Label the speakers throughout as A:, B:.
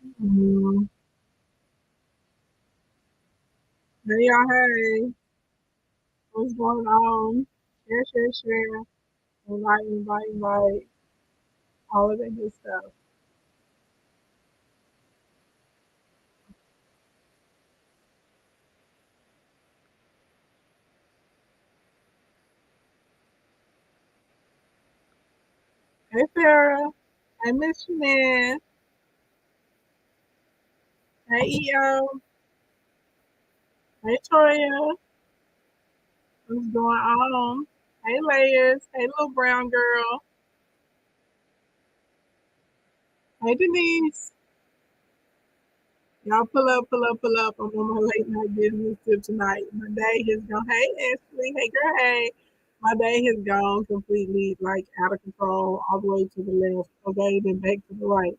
A: Mhm. Hey, y'all, hey, what's going on? Share, share, share. Invite, invite, invite. All of that good stuff. Hey, Farrah. Hey, Miss Shanann. Hey, EO. Hey, Toya. What's going on? Hey, Layers. Hey, little brown girl. Hey, Denise. Y'all pull up, pull up, pull up. I'm on my late night business tip tonight. My day has gone. Hey, Ashley. Hey, girl. Hey. My day has gone completely like out of control, all the way to the left. Okay, then back to the right.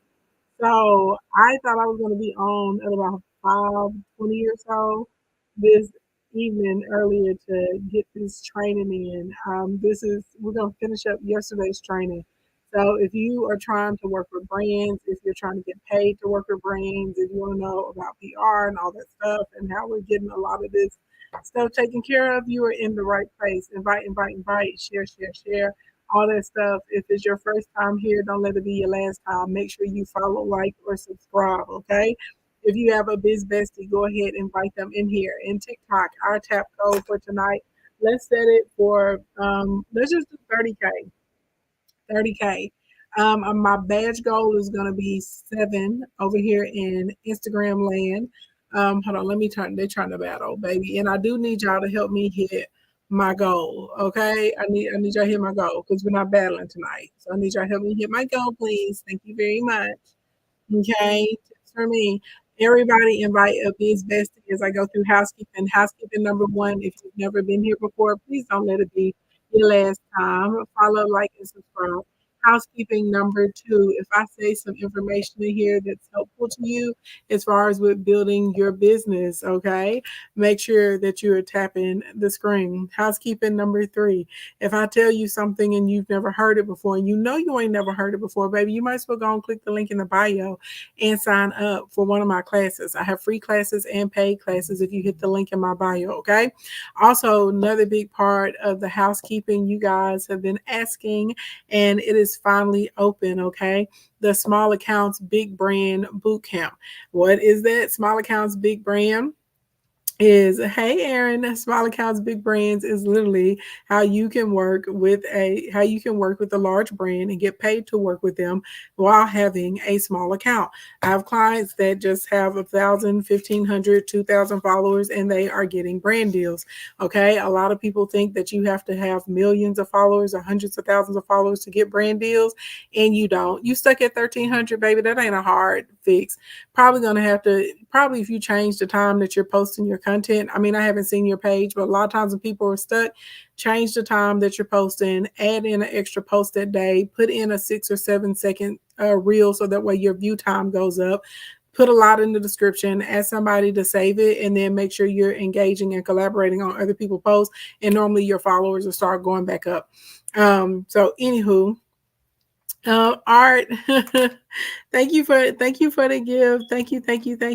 A: So I thought I was going to be on at about 5:20 or so this evening earlier to get this training in. We're going to finish up yesterday's training. So if you are trying to work with brands, if you're trying to get paid to work with brands, if you want to know about PR and all that stuff and how we're getting a lot of this stuff taken care of, you are in the right place. Invite, invite, invite, share, share, share all that stuff. If it's your first time here, don't let it be your last time. Make sure you follow, like, or subscribe, okay? If you have a biz bestie, go ahead and invite them in here. In TikTok, our tap code for tonight, let's set it for, let's just do 30K. 30K. My badge goal is going to be 7 over here in Instagram land. Hold on, let me turn. They're trying to battle, baby, and I do need y'all to help me hit my goal. Okay, I need y'all to hit my goal because we're not battling tonight. So I need y'all to help me hit my goal, please. Thank you very much. Okay, tips for me. Everybody invite a biz bestie as I go through housekeeping. Housekeeping number one, if you've never been here before, please don't let it be your last time. Follow, like, and subscribe. Housekeeping number two, if I say some information in here that's helpful to you as far as with building your business, okay, make sure that you are tapping the screen. Housekeeping number three, if I tell you something and you've never heard it before, and you know you ain't never heard it before, baby, you might as well go and click the link in the bio and sign up for one of my classes. I have free classes and paid classes if you hit the link in my bio, okay? Also, another big part of the housekeeping you guys have been asking, and it is finally open, okay? The Small Accounts Big Brand Boot Camp. What is that? Small Accounts Big Brand is, hey Aaron, small accounts big brands is literally how you can work with a large brand and get paid to work with them while having a small account. I have clients that just have 1,000, 1,500, 2,000 followers and they are getting brand deals. Okay, a lot of people think that you have to have millions of followers or hundreds of thousands of followers to get brand deals, and you don't. You stuck at 1,300, baby. That ain't a hard fix. Probably gonna have to, probably if you change the time that you're posting your content. I mean, I haven't seen your page, but a lot of times when people are stuck, change the time that you're posting, add in an extra post that day, put in a 6 or 7 second reel so that way your view time goes up. Put a lot in the description, ask somebody to save it, and then make sure you're engaging and collaborating on other people's posts. And normally your followers will start going back up. So anywho, Art, thank you for the gift. Thank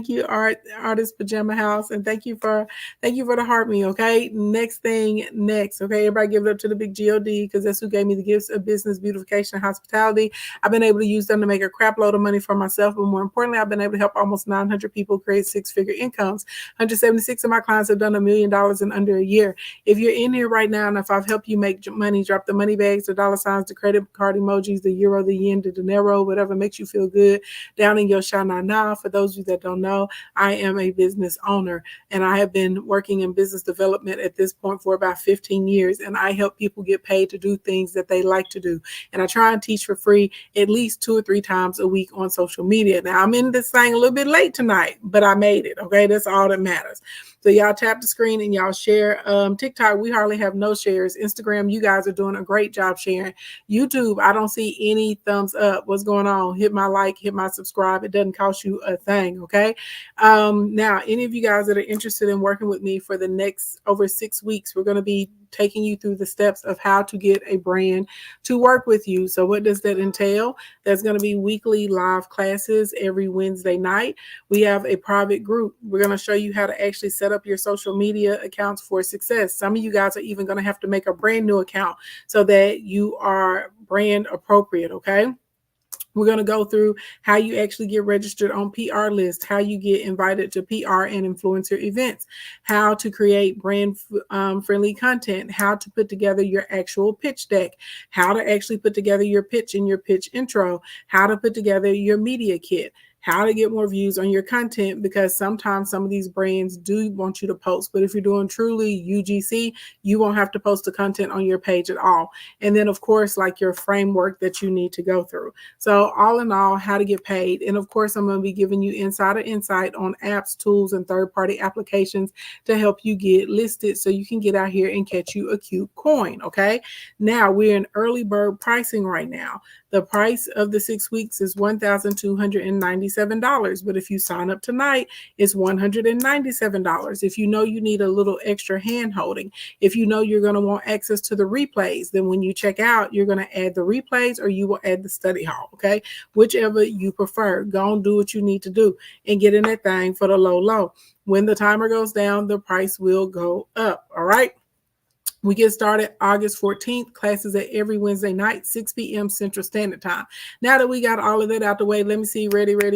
A: you, Artist Pajama House, and thank you for the heart me. Okay, next thing next. Okay, everybody give it up to the big God because that's who gave me the gifts of business, beautification, and hospitality. I've been able to use them to make a crap load of money for myself, but more importantly, I've been able to help almost 900 people create six-figure incomes. 176 of my clients have done $1 million in under a year. If you're in here right now, and if I've helped you make money, drop the money bags, the dollar signs, the credit card emojis, the euro, the yen, the dinero, whatever makes you feel good down in your shana na. For those of you that don't know, I am a business owner and I have been working in business development at this point for about 15 years. And I help people get paid to do things that they like to do. And I try and teach for free at least 2 or 3 times a week on social media. Now I'm in this thing a little bit late tonight, but I made it. Okay. That's all that matters. So y'all tap the screen and y'all share. TikTok, we hardly have no shares. Instagram, you guys are doing a great job sharing. YouTube, I don't see any thumbs up. What's going on? Hit my like, hit my subscribe. It doesn't cost you a thing, okay? Now, any of you guys that are interested in working with me for the next over 6 weeks, we're going to be taking you through the steps of how to get a brand to work with you. So what does that entail? There's going to be weekly live classes every Wednesday night. We have a private group. We're going to show you how to actually set up your social media accounts for success. Some of you guys are even going to have to make a brand new account so that you are brand appropriate, okay? We're going to go through how you actually get registered on PR lists, how you get invited to PR and influencer events, how to create brand friendly content, how to put together your actual pitch deck, how to actually put together your pitch and your pitch intro, how to put together your media kit, how to get more views on your content, because sometimes some of these brands do want you to post, but if you're doing truly UGC, you won't have to post the content on your page at all. And then of course, like your framework that you need to go through. So all in all, how to get paid. And of course, I'm going to be giving you insider insight on apps, tools, and third-party applications to help you get listed so you can get out here and catch you a cute coin, okay? Now, we're in early bird pricing right now. The price of the 6 weeks is $1,297. But if you sign up tonight, it's $197. If you know you need a little extra hand holding, if you know you're going to want access to the replays, then when you check out, you're going to add the replays or you will add the study hall, okay? Whichever you prefer. Go and do what you need to do and get in that thing for the low. When the timer goes down, the price will go up, all right? We get started August 14th. Classes at every Wednesday night, 6 p.m. Central Standard Time. Now that we got all of that out the way, let me see. Ready. Let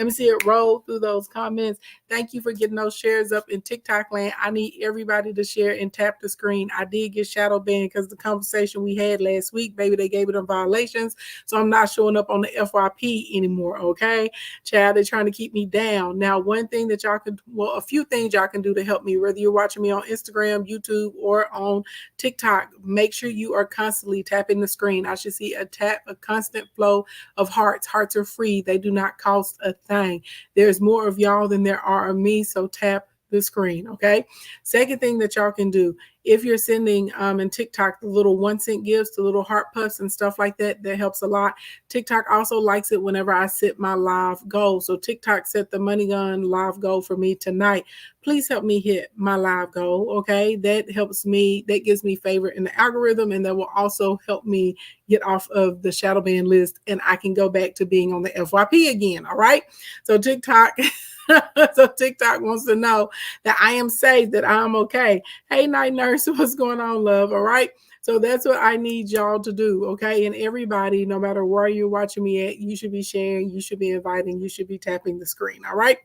A: me see it roll through those comments. Thank you for getting those shares up in TikTok land. I need everybody to share and tap the screen. I did get shadow banned because the conversation we had last week, baby, they gave it on violations. So I'm not showing up on the FYP anymore, okay? Child, they're trying to keep me down. Now, one thing that y'all can, well, a few things y'all can do to help me, whether you're watching me on Instagram, YouTube, or on TikTok, make sure you are constantly tapping the screen. I should see a constant flow of hearts. Hearts are free. They do not cost a thing. There's more of y'all than there are of me, so tap the screen, okay? Second thing that y'all can do, if you're sending in TikTok the little 1-cent gifts, the little heart puffs and stuff like that, that helps a lot. TikTok also likes it whenever I set my live goal. So TikTok set the Money Gun live goal for me tonight. Please help me hit my live goal, okay? That helps me, that gives me favor in the algorithm, and that will also help me get off of the shadow ban list, and I can go back to being on the FYP again, all right? So TikTok... So TikTok wants to know that I am safe, that I'm okay. Hey, night nurse, what's going on, love? All right. So that's what I need y'all to do, okay? And everybody, no matter where you're watching me at, you should be sharing, you should be inviting, you should be tapping the screen, all right?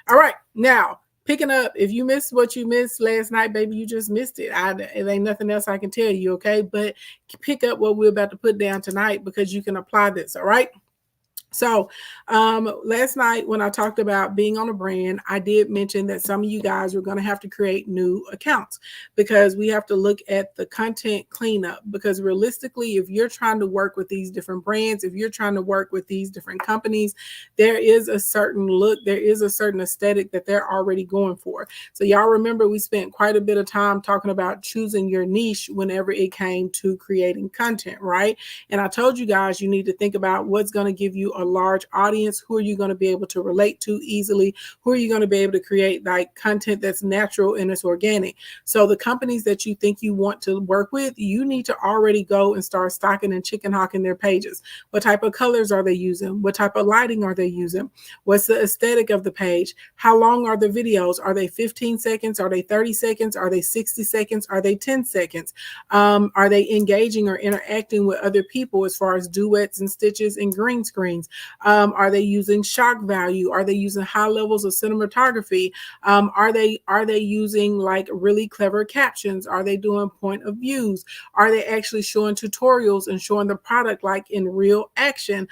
A: All right. Now, picking up, if you missed what you missed last night, baby, you just missed it. It ain't nothing else I can tell you, okay? But pick up what we're about to put down tonight because you can apply this, all right? So last night when I talked about being on a brand, I did mention that some of you guys are going to have to create new accounts because we have to look at the content cleanup. Because realistically, if you're trying to work with these different brands, if you're trying to work with these different companies, there is a certain look, there is a certain aesthetic that they're already going for. So y'all remember we spent quite a bit of time talking about choosing your niche whenever it came to creating content, right? And I told you guys you need to think about what's going to give you a large audience. Who are you going to be able to relate to easily? Who are you going to be able to create like content that's natural and it's organic? So the companies that you think you want to work with, you need to already go and start stocking and chicken hawking their pages. What type of colors are they using? What type of lighting are they using? What's the aesthetic of the page? How long are the videos? Are they 15 seconds? Are they 30 seconds? Are they 60 seconds? Are they 10 seconds? Are they engaging or interacting with other people as far as duets and stitches and green screens? Are they using shock value? Are they using high levels of cinematography? Are they using like really clever captions? Are they doing point of views? Are they actually showing tutorials and showing the product like in real action?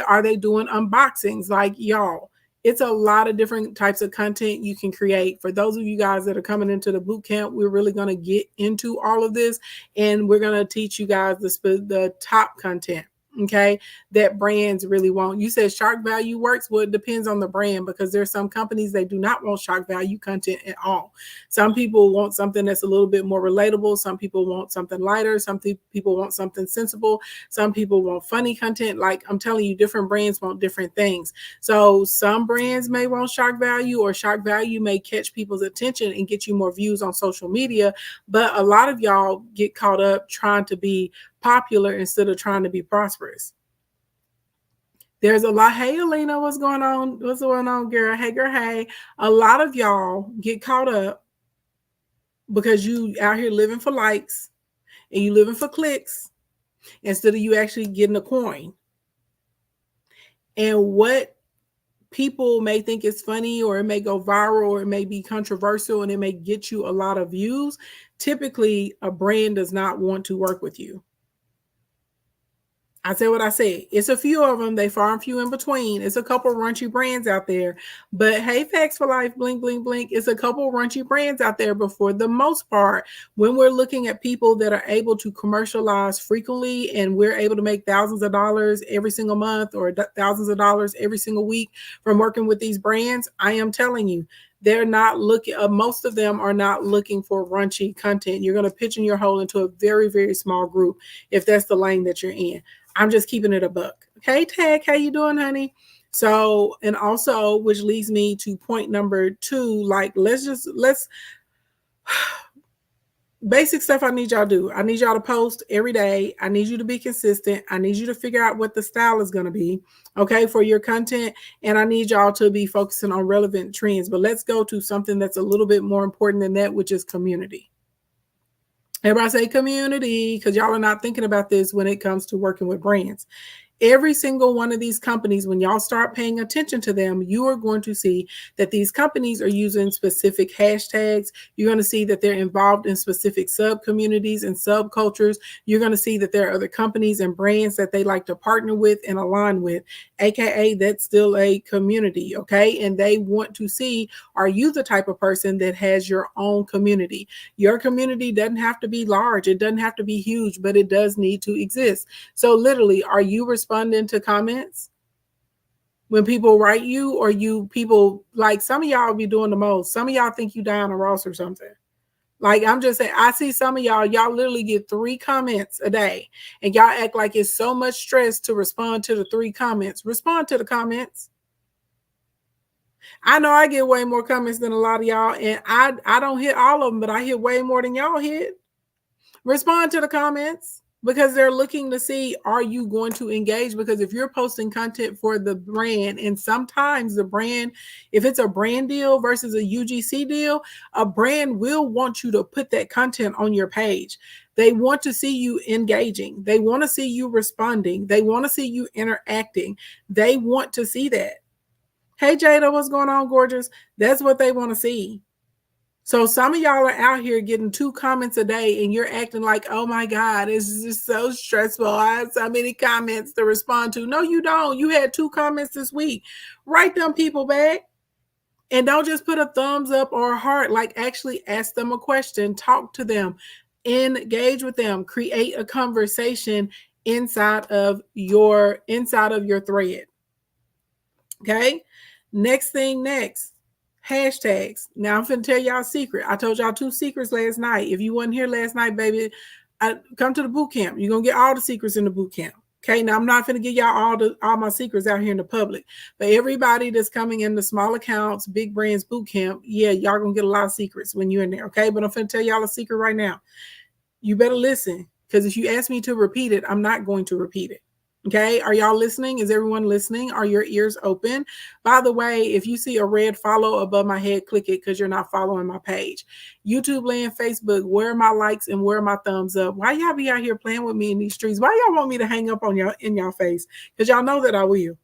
A: Are they doing unboxings like y'all? It's a lot of different types of content you can create. For those of you guys that are coming into the boot camp, we're really going to get into all of this, and we're going to teach you guys the top content. okay, that brands really want. You said shock value works. Well, it depends on the brand, because there's some companies they do not want shock value content at all. Some people want something that's a little bit more relatable. Some people want something lighter. Some people want something sensible. Some people want funny content. Like I'm telling you, different brands want different things. So some brands may want shock value, or shock value may catch people's attention and get you more views on social media. But a lot of y'all get caught up trying to be popular instead of trying to be prosperous. There's a lot. Hey, Alina, what's going on? What's going on, girl? Hey, girl, hey. A lot of y'all get caught up because you out here living for likes and you living for clicks instead of you actually getting a coin. And what people may think is funny, or it may go viral, or it may be controversial, and it may get you a lot of views. Typically, a brand does not want to work with you. I said what I said. It's a few of them. They far and few in between. It's a couple raunchy brands out there. But hey, Facts for Life, blink, blink, blink. It's a couple raunchy brands out there. But for the most part, when we're looking at people that are able to commercialize frequently, and we're able to make thousands of dollars every single month, or thousands of dollars every single week from working with these brands, I am telling you, they're not looking, most of them are not looking for raunchy content. You're going to pigeon your hole into a very, very small group if that's the lane that you're in. I'm just keeping it a buck. Okay, Tag, how you doing, honey? So, and also, which leads me to point number 2, like, let's basic stuff I need y'all to do. I need y'all to post every day. I need you to be consistent. I need you to figure out what the style is going to be, okay, for your content. And I need y'all to be focusing on relevant trends. But let's go to something that's a little bit more important than that, which is community. Everybody say community, because y'all are not thinking about this when it comes to working with brands. Every single one of these companies, when y'all start paying attention to them, you are going to see that these companies are using specific hashtags. You're going to see that they're involved in specific sub-communities and subcultures. You're going to see that there are other companies and brands that they like to partner with and align with, aka that's still a community, okay? And they want to see, are you the type of person that has your own community? Your community doesn't have to be large. It doesn't have to be huge, but it does need to exist. So literally, are you responding to comments when people write you, or you people, like some of y'all be doing the most. Some of y'all think you Diana Ross or something. Like, I'm just saying, I see some of y'all literally get 3 comments a day, and y'all act like it's so much stress to respond to the 3 comments. Respond to the comments. I know I get way more comments than a lot of y'all, and I don't hit all of them, but I hit way more than y'all hit. Respond to the comments, because they're looking to see, are you going to engage? Because if you're posting content for the brand, and sometimes the brand, if it's a brand deal versus a UGC deal, a brand will want you to put that content on your page. They want to see you engaging. They want to see you responding. They want to see you interacting. They want to see that. Hey, Jada, what's going on, gorgeous? That's what they want to see. So some of y'all are out here getting 2 comments a day, and you're acting like, oh my God, it's just so stressful. I have so many comments to respond to. No, you don't. You had 2 comments this week. Write them people back. And don't just put a thumbs up or a heart. Like, actually ask them a question. Talk to them. Engage with them. Create a conversation inside of your thread. Okay? Next thing next. Hashtags. Now I'm finna tell y'all a secret. I told y'all 2 secrets last night. If you wasn't here last night, baby, come to the boot camp. You're gonna get all the secrets in the boot camp. Okay, now I'm not gonna give y'all all my secrets out here in the public, but everybody that's coming in the small accounts, big brands boot camp, yeah, y'all gonna get a lot of secrets when you're in there. Okay, but I'm finna tell y'all a secret right now. You better listen, because if you ask me to repeat it, I'm not going to repeat it. Okay, are y'all listening? Is everyone listening? Are your ears open? By the way, if you see a red follow above my head, click it, because you're not following my page. YouTube land, Facebook, where are my likes and where are my thumbs up? Why y'all be out here playing with me in these streets? Why y'all want me to hang up on y'all in y'all face? Because y'all know that I will.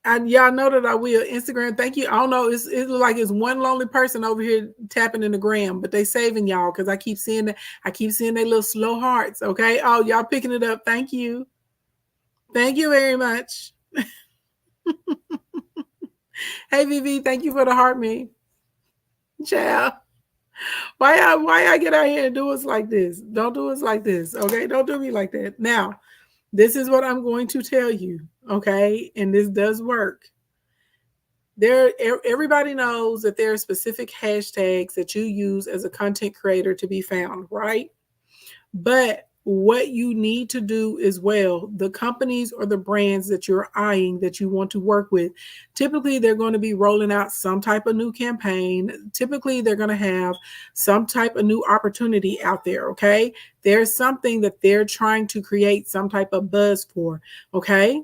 A: And y'all know that I will. Instagram, thank you. I don't know. It's like it's one lonely person over here tapping in the gram, but they saving y'all, because I keep seeing that. I keep seeing their little slow hearts. Okay. Oh, y'all picking it up. Thank you. Thank you very much. Hey, Vivi, thank you for the heart me. Ciao. Why I get out here and do us like this? Don't do us like this. Okay. Don't do me like that. Now, This is what I'm going to tell you, okay? And this does work. Everybody knows that there are specific hashtags that you use as a content creator to be found, right? But what you need to do as well, the companies or the brands that you're eyeing that you want to work with, typically they're going to be rolling out some type of new campaign. Typically they're going to have some type of new opportunity out there, okay? There's something that they're trying to create some type of buzz for, okay?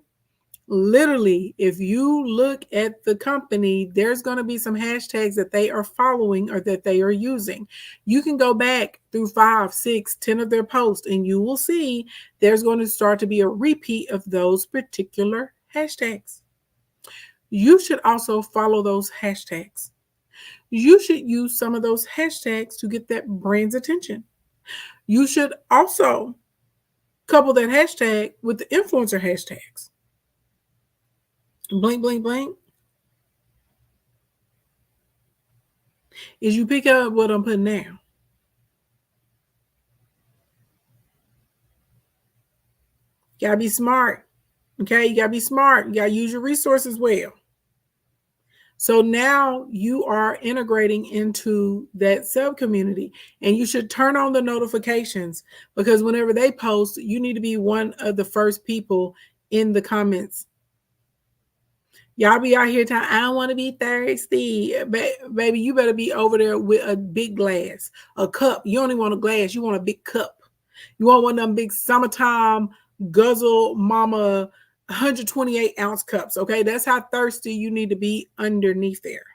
A: Literally, if you look at the company, there's going to be some hashtags that they are following or that they are using. You can go back through 5, 6, 10 of their posts and you will see there's going to start to be a repeat of those particular hashtags. You should also follow those hashtags. You should use some of those hashtags to get that brand's attention. You should also couple that hashtag with the influencer hashtags. Blink, blink, blink. Is you pick up what I'm putting down. You gotta be smart. Okay, you gotta be smart. You gotta use your resources well. So now you are integrating into that sub community, and you should turn on the notifications because whenever they post, you need to be one of the first people in the comments. Y'all be out here telling, I don't want to be thirsty. Baby, you better be over there with a big glass, a cup. You don't even want a glass, you want a big cup. You want one of them big summertime guzzle mama 128-ounce cups. Okay, that's how thirsty you need to be underneath there.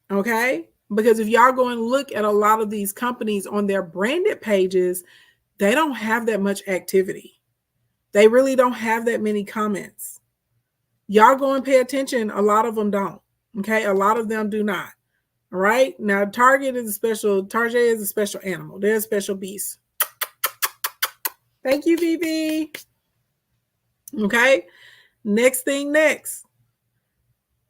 A: Okay, because if y'all go and look at a lot of these companies on their branded pages, they don't have that much activity. They really don't have that many comments. Y'all go and pay attention. A lot of them don't. Okay, a lot of them do not. All right. Now, Target is a special animal. They're a special beast. Thank you, Vivi. Okay. Next thing next.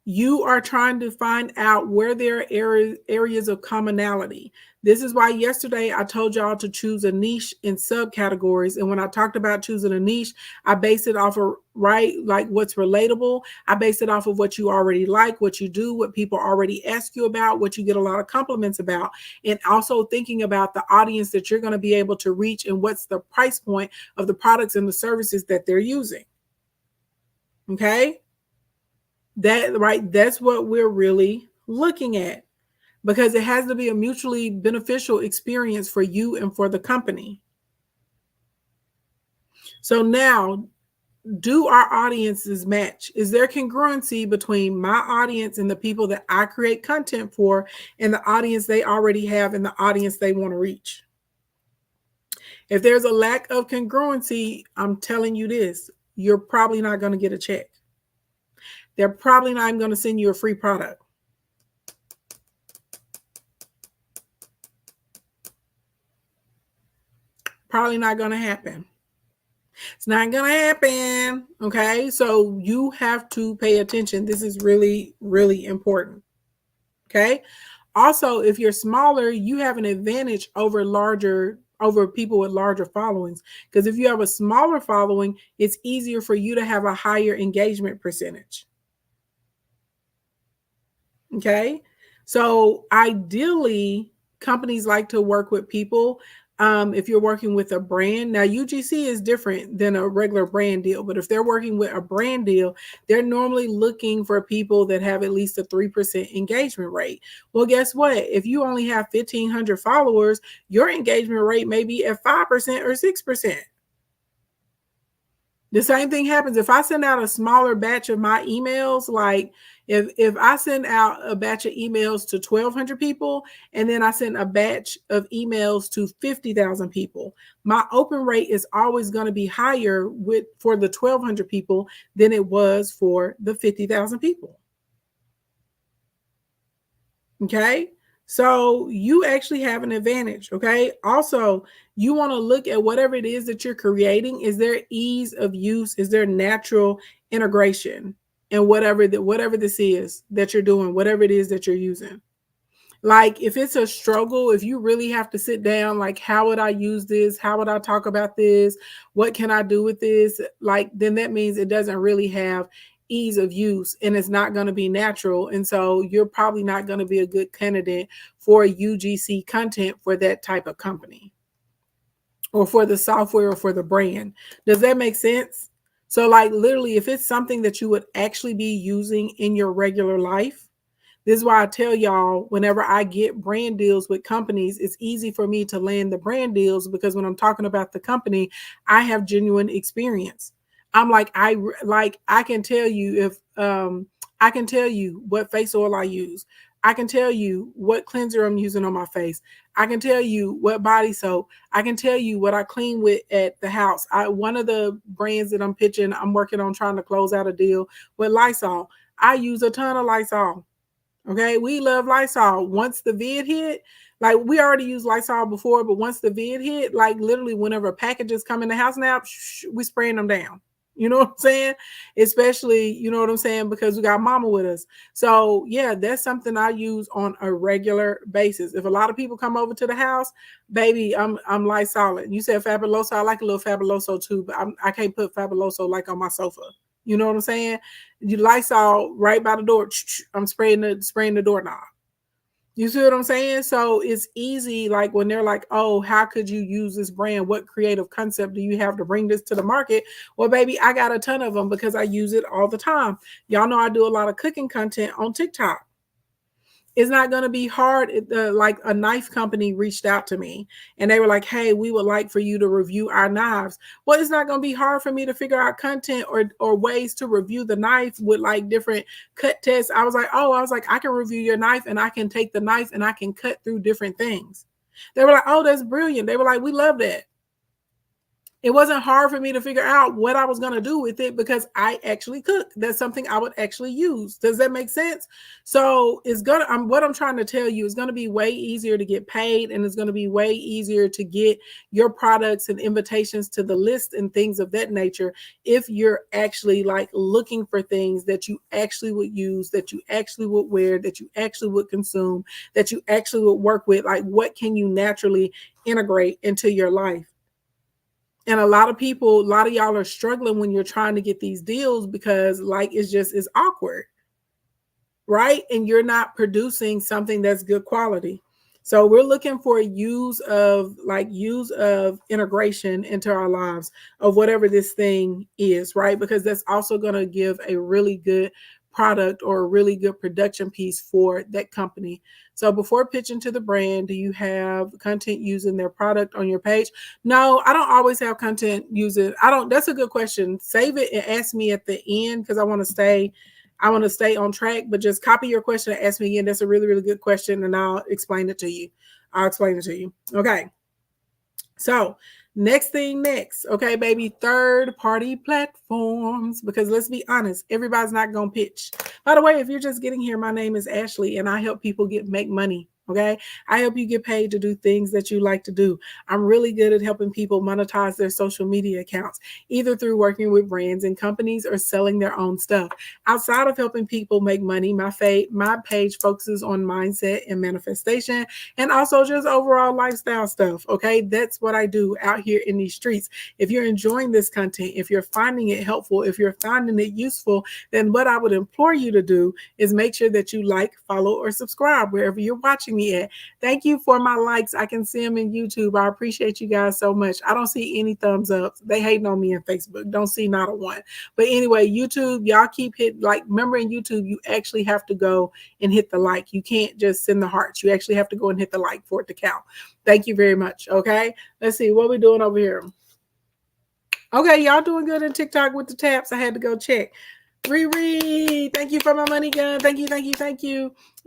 A: You are trying to find out where there are areas of commonality. This is why yesterday I told y'all to choose a niche in subcategories. And when I talked about choosing a niche, I based it off of, right, like what's relatable. I based it off of what you already like, what you do, what people already ask you about, what you get a lot of compliments about, and also thinking about the audience that you're going to be able to reach and what's the price point of the products and the services that they're using. Okay. That's what we're really looking at, because it has to be a mutually beneficial experience for you and for the company. So now, do our audiences match? Is there congruency between my audience and the people that I create content for and the audience they already have and the audience they want to reach? If there's a lack of congruency, I'm telling you this, you're probably not going to get a check. They're probably not even going to send you a free product. Probably not going to happen. It's not going to happen. Okay. So you have to pay attention. This is really, really important. Okay. Also, if you're smaller, you have an advantage over people with larger followings. Because if you have a smaller following, it's easier for you to have a higher engagement percentage. Okay. So ideally, companies like to work with people. If you're working with a brand, now UGC is different than a regular brand deal, but if they're working with a brand deal, they're normally looking for people that have at least a 3% engagement rate. Well, guess what? If you only have 1,500 followers, your engagement rate may be at 5% or 6%. The same thing happens if I send out a smaller batch of my emails. Like if I send out a batch of emails to 1,200 people and then I send a batch of emails to 50,000 people, my open rate is always going to be higher for the 1,200 people than it was for the 50,000 people. Okay. So you actually have an advantage. Okay. Also, you want to look at whatever it is that you're creating. Is there ease of use? Is there natural integration? And whatever this is that you're doing, whatever it is that you're using. Like if it's a struggle, if you really have to sit down, like how would I use this? How would I talk about this? What can I do with this? Like then that means it doesn't really have ease of use and it's not going to be natural. And so you're probably not going to be a good candidate for UGC content for that type of company or for the software or for the brand. Does that make sense? So like literally if it's something that you would actually be using in your regular life, this is why I tell y'all whenever I get brand deals with companies, it's easy for me to land the brand deals because when I'm talking about the company, I have genuine experience. I'm like I can tell you if I can tell you what face oil I use. I can tell you what cleanser I'm using on my face. I can tell you what body soap. I can tell you what I clean with at the house. One of the brands that I'm pitching, I'm working on trying to close out a deal with Lysol. I use a ton of Lysol. Okay, we love Lysol. Once the vid hit, like we already used Lysol before, but once the vid hit, like literally whenever packages come in the house now, we spraying them down. You know what I'm saying? Especially, you know what I'm saying, because we got mama with us. So yeah, that's something I use on a regular basis. If a lot of people come over to the house, baby, I'm Lysol. You said Fabuloso. I like a little Fabuloso too, but I can't put Fabuloso like on my sofa. You know what I'm saying? You Lysol right by the door. I'm spraying the doorknob. You see what I'm saying? So it's easy, like when they're like, oh, how could you use this brand? What creative concept do you have to bring this to the market? Well, baby, I got a ton of them because I use it all the time. Y'all know I do a lot of cooking content on TikTok. It's not going to be hard. Like a knife company reached out to me and they were like, hey, we would like for you to review our knives. Well, it's not going to be hard for me to figure out content or ways to review the knife with like different cut tests. I was like, I can review your knife and I can take the knife and I can cut through different things. They were like, oh, that's brilliant. They were like, we love that. It wasn't hard for me to figure out what I was going to do with it because I actually cook. That's something I would actually use. Does that make sense? So it's gonna. What I'm trying to tell you is going to be way easier to get paid, and it's going to be way easier to get your products and invitations to the list and things of that nature if you're actually like looking for things that you actually would use, that you actually would wear, that you actually would consume, that you actually would work with. Like, what can you naturally integrate into your life? And a lot of y'all are struggling when you're trying to get these deals because like it's awkward, right? And you're not producing something that's good quality. So we're looking for use of integration into our lives of whatever this thing is, right? Because that's also going to give a really good product or a really good production piece for that company. So before pitching to the brand, do you have content using their product on your page? No, I don't always have content using. I don't. That's a good question. Save it and ask me at the end because I want to stay on track, but just copy your question and ask me again. That's a really, really good question, and I'll explain it to you. Okay. So next, okay, baby, third-party platforms, because let's be honest, everybody's not going to pitch. By the way, if you're just getting here, my name is Ashley, and I help people make money. Okay. I help you get paid to do things that you like to do. I'm really good at helping people monetize their social media accounts, either through working with brands and companies or selling their own stuff. Outside of helping people make money, my page focuses on mindset and manifestation and also just overall lifestyle stuff. Okay. That's what I do out here in these streets. If you're enjoying this content, if you're finding it helpful, if you're finding it useful, then what I would implore you to do is make sure that you like, follow, or subscribe wherever you're watching me at. Thank you for my likes. I can see them in YouTube. I appreciate you guys so much. I don't see any thumbs up. They hating on me in Facebook. Don't see not a one. But anyway, YouTube, y'all keep remember in YouTube, you actually have to go and hit the like. You can't just send the hearts. You actually have to go and hit the like for it to count. Thank you very much. Okay. Let's see what we're doing over here. Okay. Y'all doing good in TikTok with the taps. I had to go check. Riri, thank you for my money gun. Thank you.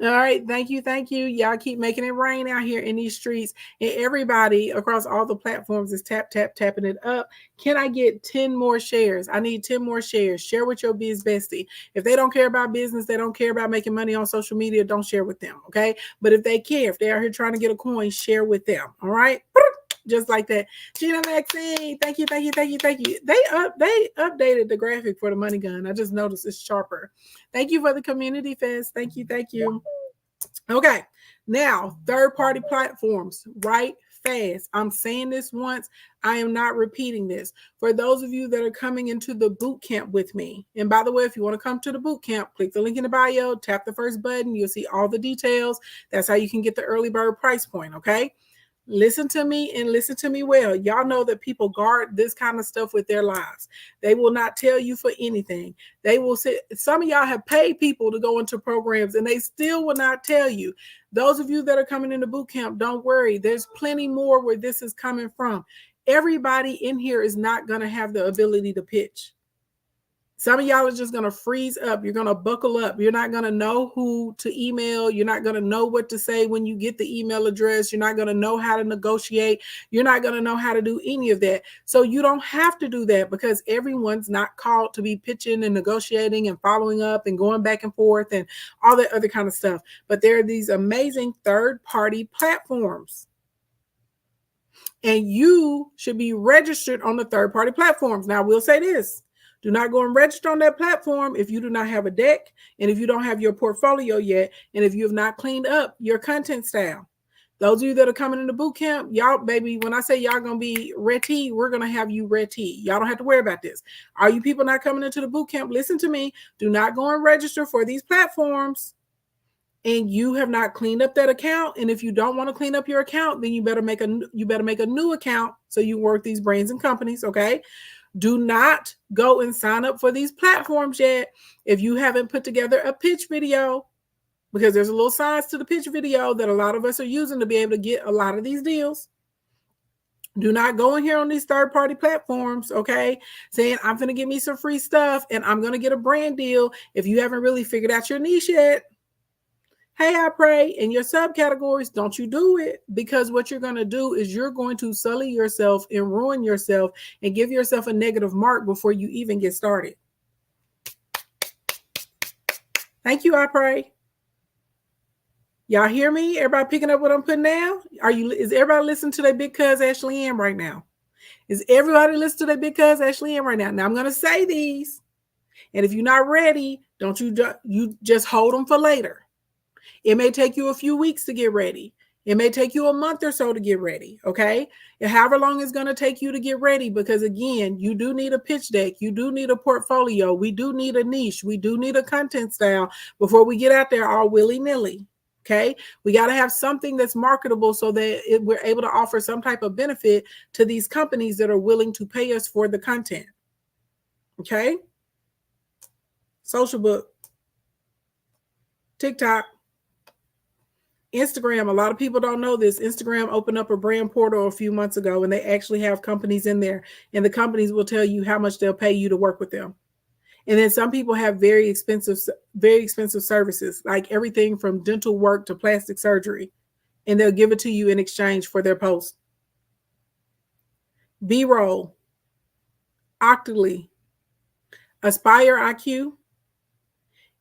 A: All right, thank you. Y'all keep making it rain out here in these streets. And everybody across all the platforms is tapping it up. Can I get 10 more shares? I need 10 more shares. Share with your biz bestie. If they don't care about business, they don't care about making money on social media, don't share with them, okay? But if they care, if they're out here trying to get a coin, share with them, all right? Just like that. Gina Maxine, thank you. They updated the graphic for the money gun. I just noticed it's sharper. Thank you for the community fest. Thank you. Okay. Now, third-party platforms, right? Fast. I'm saying this once. I am not repeating this. For those of you that are coming into the boot camp with me, and by the way, if you want to come to the boot camp, click the link in the bio, tap the first button. You'll see all the details. That's how you can get the early bird price point, okay? Listen to me and listen to me well. Y'all know that people guard this kind of stuff with their lives. They will not tell you for anything. They will say, some of y'all have paid people to go into programs and they still will not tell you. Those of you that are coming into boot camp, don't worry. There's plenty more where this is coming from. Everybody in here is not going to have the ability to pitch. Some of y'all are just going to freeze up. You're going to buckle up. You're not going to know who to email. You're not going to know what to say when you get the email address. You're not going to know how to negotiate. You're not going to know how to do any of that. So you don't have to do that because everyone's not called to be pitching and negotiating and following up and going back and forth and all that other kind of stuff. But there are these amazing third-party platforms. And you should be registered on the third-party platforms. Now, we'll say this. Do not go and register on that platform if you do not have a deck and if you don't have your portfolio yet and if you have not cleaned up your content style. Those of you that are coming into boot camp, y'all, baby, when I say y'all going to be ready, we're going to have you ready. Y'all don't have to worry about this. Are you people not coming into the boot camp? Listen to me. Do not go and register for these platforms and you have not cleaned up that account. And if you don't want to clean up your account, then you better make a new account so you work these brands and companies, okay? Do not go and sign up for these platforms yet if you haven't put together a pitch video, because there's a little size to the pitch video that a lot of us are using to be able to get a lot of these deals. Do not go in here on these third-party platforms, okay, saying I'm going to get me some free stuff and I'm going to get a brand deal if you haven't really figured out your niche yet. Hey, I pray in your subcategories, don't you do it, because what you're going to do is you're going to sully yourself and ruin yourself and give yourself a negative mark before you even get started. Thank you, I pray. Y'all hear me? Everybody picking up what I'm putting down? Is everybody listening to their big cuz Ashley Ann right now? Is everybody listening to their big cuz Ashley Ann right now? Now I'm going to say these. And if you're not ready, don't you just hold them for later. It may take you a few weeks to get ready. It may take you a month or so to get ready, okay? And however long it's going to take you to get ready, because again, you do need a pitch deck. You do need a portfolio. We do need a niche. We do need a content style before we get out there all willy-nilly, okay? We got to have something that's marketable so that we're able to offer some type of benefit to these companies that are willing to pay us for the content, okay? Social book, TikTok, Instagram. A lot of people don't know this. Instagram opened up a brand portal a few months ago and they actually have companies in there, and the companies will tell you how much they'll pay you to work with them. And then some people have very expensive services, like everything from dental work to plastic surgery, and they'll give it to you in exchange for their post. B-roll, Octoly, Aspire IQ,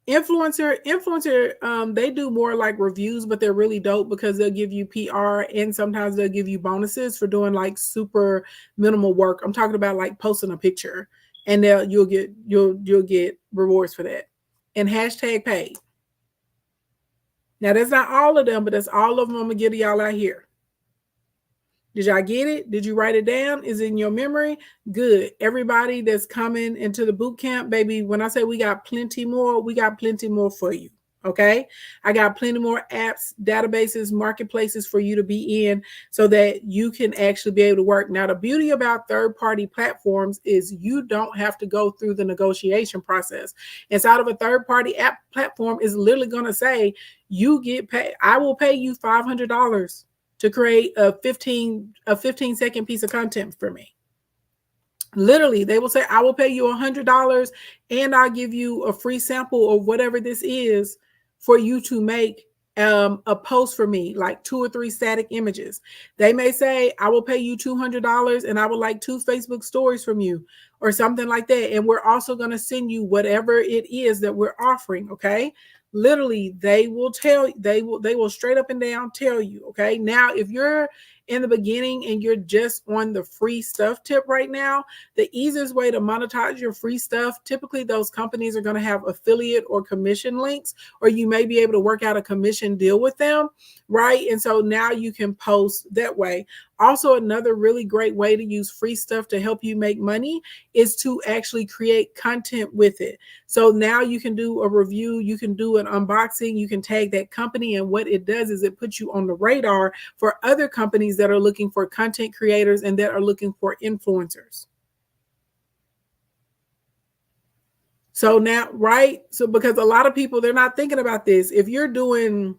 A: Influencer, they do more like reviews, but they're really dope because they'll give you PR and sometimes they'll give you bonuses for doing like super minimal work. I'm talking about like posting a picture, and you'll get rewards for that. And hashtag paid. Now that's not all of them, but that's all of them I'm gonna get to y'all out here. Did y'all get it? Did you write it down? Is it in your memory? Good. Everybody that's coming into the boot camp, baby, when I say we got plenty more, we got plenty more for you. Okay. I got plenty more apps, databases, marketplaces for you to be in so that you can actually be able to work. Now, the beauty about third-party platforms is you don't have to go through the negotiation process. Inside of a third-party app platform is literally going to say, you get paid. I will pay you $500 to create a 15-second piece of content for me. Literally, they will say, I will pay you $100 and I'll give you a free sample of whatever this is for you to make a post for me, like 2 or 3 static images. They may say, I will pay you $200 and I would like 2 Facebook stories from you or something like that. And we're also going to send you whatever it is that we're offering. Okay. Literally, they will straight up and down tell you. Okay. Now, if you're in the beginning and you're just on the free stuff tip right now, the easiest way to monetize your free stuff, typically those companies are going to have affiliate or commission links, or you may be able to work out a commission deal with them, right? And so now you can post that way. Also, another really great way to use free stuff to help you make money is to actually create content with it. So now you can do a review, you can do an unboxing, you can tag that company, and what it does is it puts you on the radar for other companies that are looking for content creators and that are looking for influencers. So now, right? So because a lot of people, they're not thinking about this. If you're doing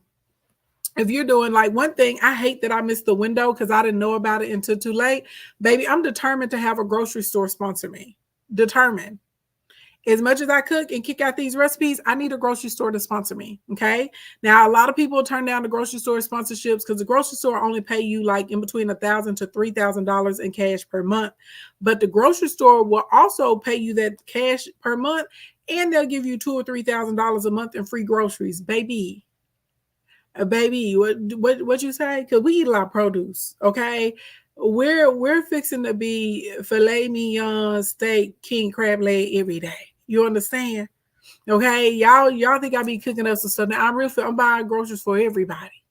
A: like one thing, I hate that I missed the window because I didn't know about it until too late. Baby, I'm determined to have a grocery store sponsor me. Determined. As much as I cook and kick out these recipes, I need a grocery store to sponsor me. Okay. Now, a lot of people turn down the grocery store sponsorships because the grocery store only pay you like in between $1,000 to $3,000 in cash per month. But the grocery store will also pay you that cash per month, and they'll give you $2,000 or $3,000 a month in free groceries, baby. Baby, what you say? Because we eat a lot of produce. Okay. We're fixing to be filet mignon, steak, king crab leg every day. You understand? Okay, y'all think I be cooking up some stuff. Now I'm buying groceries for everybody.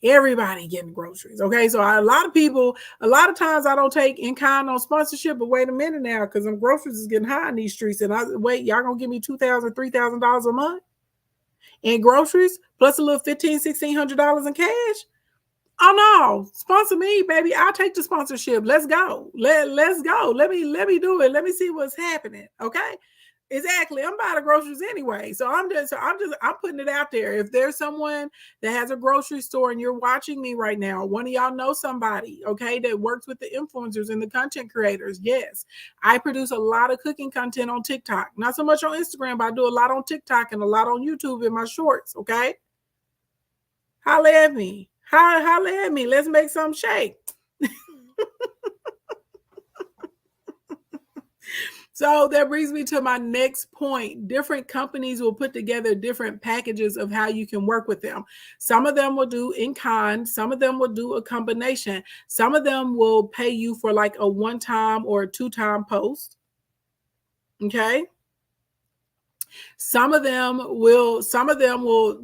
A: Everybody getting groceries. Okay, so a lot of times I don't take in kind on sponsorship, but wait a minute now, because them groceries is getting high in these streets. And y'all gonna give me $2,000, $3,000 a month in groceries, plus a little $1,500, $1,600 in cash? Oh no, sponsor me, baby. I'll take the sponsorship. Let's go. Let's go. Let me do it. Let me see what's happening. Okay. Exactly. I'm buying the groceries anyway. So I'm putting it out there. If there's someone that has a grocery store and you're watching me right now, one of y'all know somebody, okay, that works with the influencers and the content creators. Yes. I produce a lot of cooking content on TikTok. Not so much on Instagram, but I do a lot on TikTok and a lot on YouTube in my shorts. Okay. Holla at me. Holla at me. Let's make some shake. So that brings me to my next point. Different companies will put together different packages of how you can work with them. Some of them will do in kind. Some of them will do a combination. Some of them will pay you for like a one-time or a two-time post. Okay. Some of them will,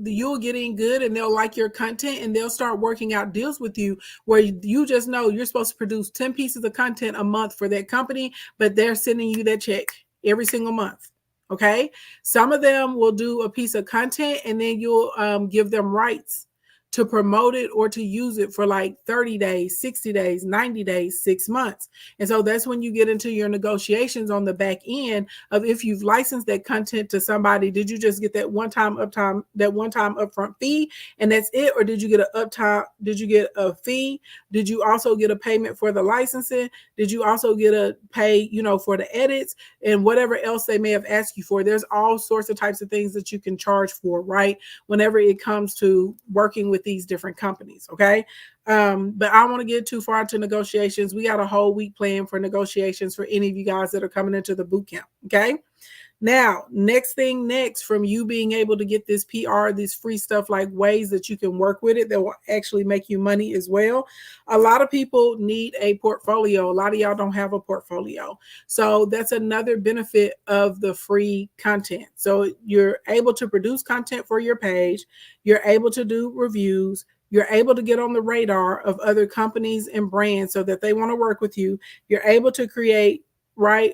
A: you'll get in good and they'll like your content and they'll start working out deals with you where you just know you're supposed to produce 10 pieces of content a month for that company, but they're sending you that check every single month. Okay. Some of them will do a piece of content and then you'll give them rights to promote it or to use it for like 30 days, 60 days, 90 days, 6 months. And so that's when you get into your negotiations on the back end of if you've licensed that content to somebody, did you just get that one-time upfront fee and that's it? Or did you get a fee? Did you also get a payment for the licensing? Did you also get a pay, for the edits and whatever else they may have asked you for? There's all sorts of types of things that you can charge for, right? Whenever it comes to working with these different companies. Okay. But I don't want to get too far into negotiations. We got a whole week planned for negotiations for any of you guys that are coming into the boot camp. Okay. Now, next from you being able to get this PR, this free stuff, like ways that you can work with it that will actually make you money as well. A lot of people need a portfolio. A lot of y'all don't have a portfolio. So that's another benefit of the free content. So you're able to produce content for your page. You're able to do reviews. You're able to get on the radar of other companies and brands so that they want to work with you. You're able to create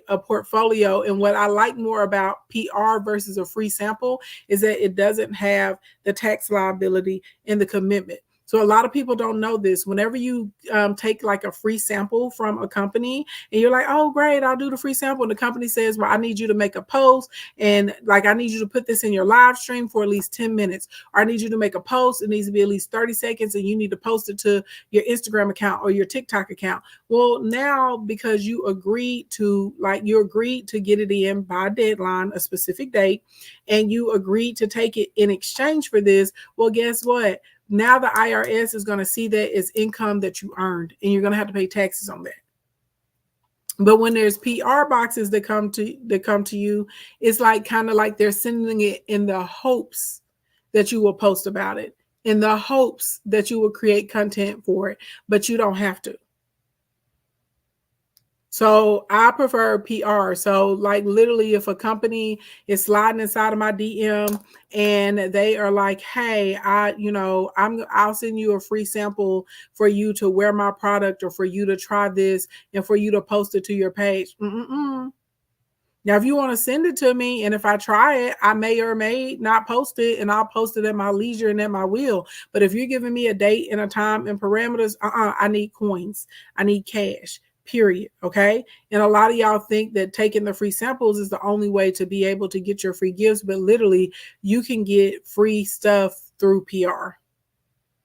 A: a portfolio. And what I like more about PR versus a free sample is that it doesn't have the tax liability and the commitment. So a lot of people don't know this. Whenever you take like a free sample from a company and you're like, oh, great, I'll do the free sample. And the company says, well, I need you to make a post. And like, I need you to put this in your live stream for at least 10 minutes. Or I need you to make a post. It needs to be at least 30 seconds. And you need to post it to your Instagram account or your TikTok account. Well, now because you agreed to get it in by a deadline, a specific date, and you agreed to take it in exchange for this, well, guess what? Now the IRS is going to see that as income that you earned, and you're going to have to pay taxes on that. But when there's PR boxes that come to you, it's like kind of like they're sending it in the hopes that you will post about it, in the hopes that you will create content for it, but you don't have to. So I prefer PR. So like literally if a company is sliding inside of my DM and they are like, "Hey, I'll send you a free sample for you to wear my product or for you to try this and for you to post it to your page." Mm-mm. Now, if you want to send it to me, and if I try it, I may or may not post it, and I'll post it at my leisure and at my will. But if you're giving me a date and a time and parameters, I need coins. I need cash. Period. Okay. And a lot of y'all think that taking the free samples is the only way to be able to get your free gifts, but literally, you can get free stuff through PR.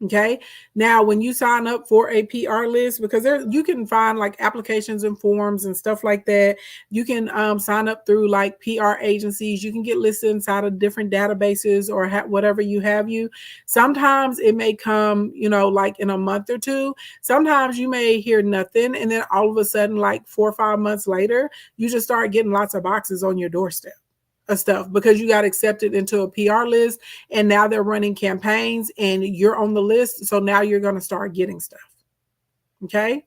A: Okay. Now, when you sign up for a PR list, because there you can find like applications and forms and stuff like that. You can sign up through like PR agencies. You can get listed inside of different databases or whatever you have you. Sometimes it may come, like in a month or two. Sometimes you may hear nothing. And then all of a sudden, like 4 or 5 months later, you just start getting lots of boxes on your doorstep of stuff because you got accepted into a PR list and now they're running campaigns and you're on the list. So now you're going to start getting stuff. Okay.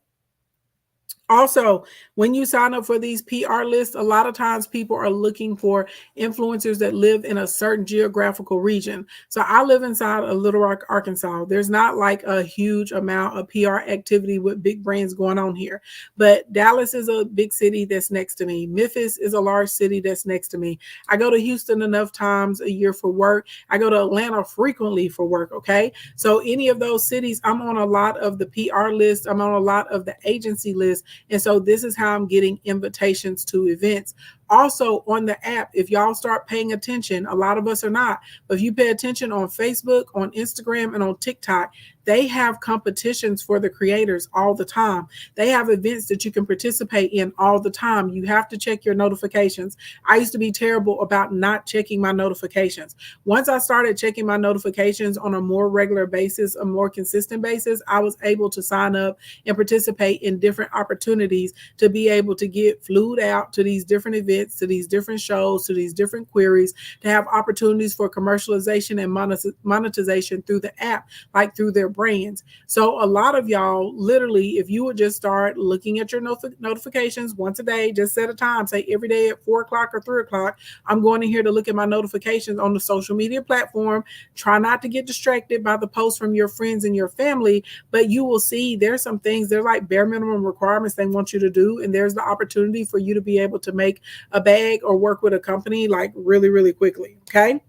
A: Also, when you sign up for these PR lists, a lot of times people are looking for influencers that live in a certain geographical region. So I live inside of Little Rock, Arkansas. There's not like a huge amount of PR activity with big brands going on here. But Dallas is a big city that's next to me. Memphis is a large city that's next to me. I go to Houston enough times a year for work. I go to Atlanta frequently for work. Okay. So any of those cities, I'm on a lot of the PR list. I'm on a lot of the agency list. And so this is how I'm getting invitations to events. Also on the app, if y'all start paying attention, a lot of us are not, but if you pay attention on Facebook, on Instagram, and on TikTok, they have competitions for the creators all the time. They have events that you can participate in all the time. You have to check your notifications. I used to be terrible about not checking my notifications. Once I started checking my notifications on a more regular basis, a more consistent basis, I was able to sign up and participate in different opportunities to be able to get flued out to these different events, to these different shows, to these different queries, to have opportunities for commercialization and monetization through the app, like through their brands. So a lot of y'all, literally, if you would just start looking at your notifications once a day, just set a time, say every day at 4 o'clock or 3 o'clock, I'm going in here to look at my notifications on the social media platform. Try not to get distracted by the posts from your friends and your family, but you will see there's some things, they're like bare minimum requirements they want you to do. And there's the opportunity for you to be able to make a bag or work with a company like really, really quickly. Okay.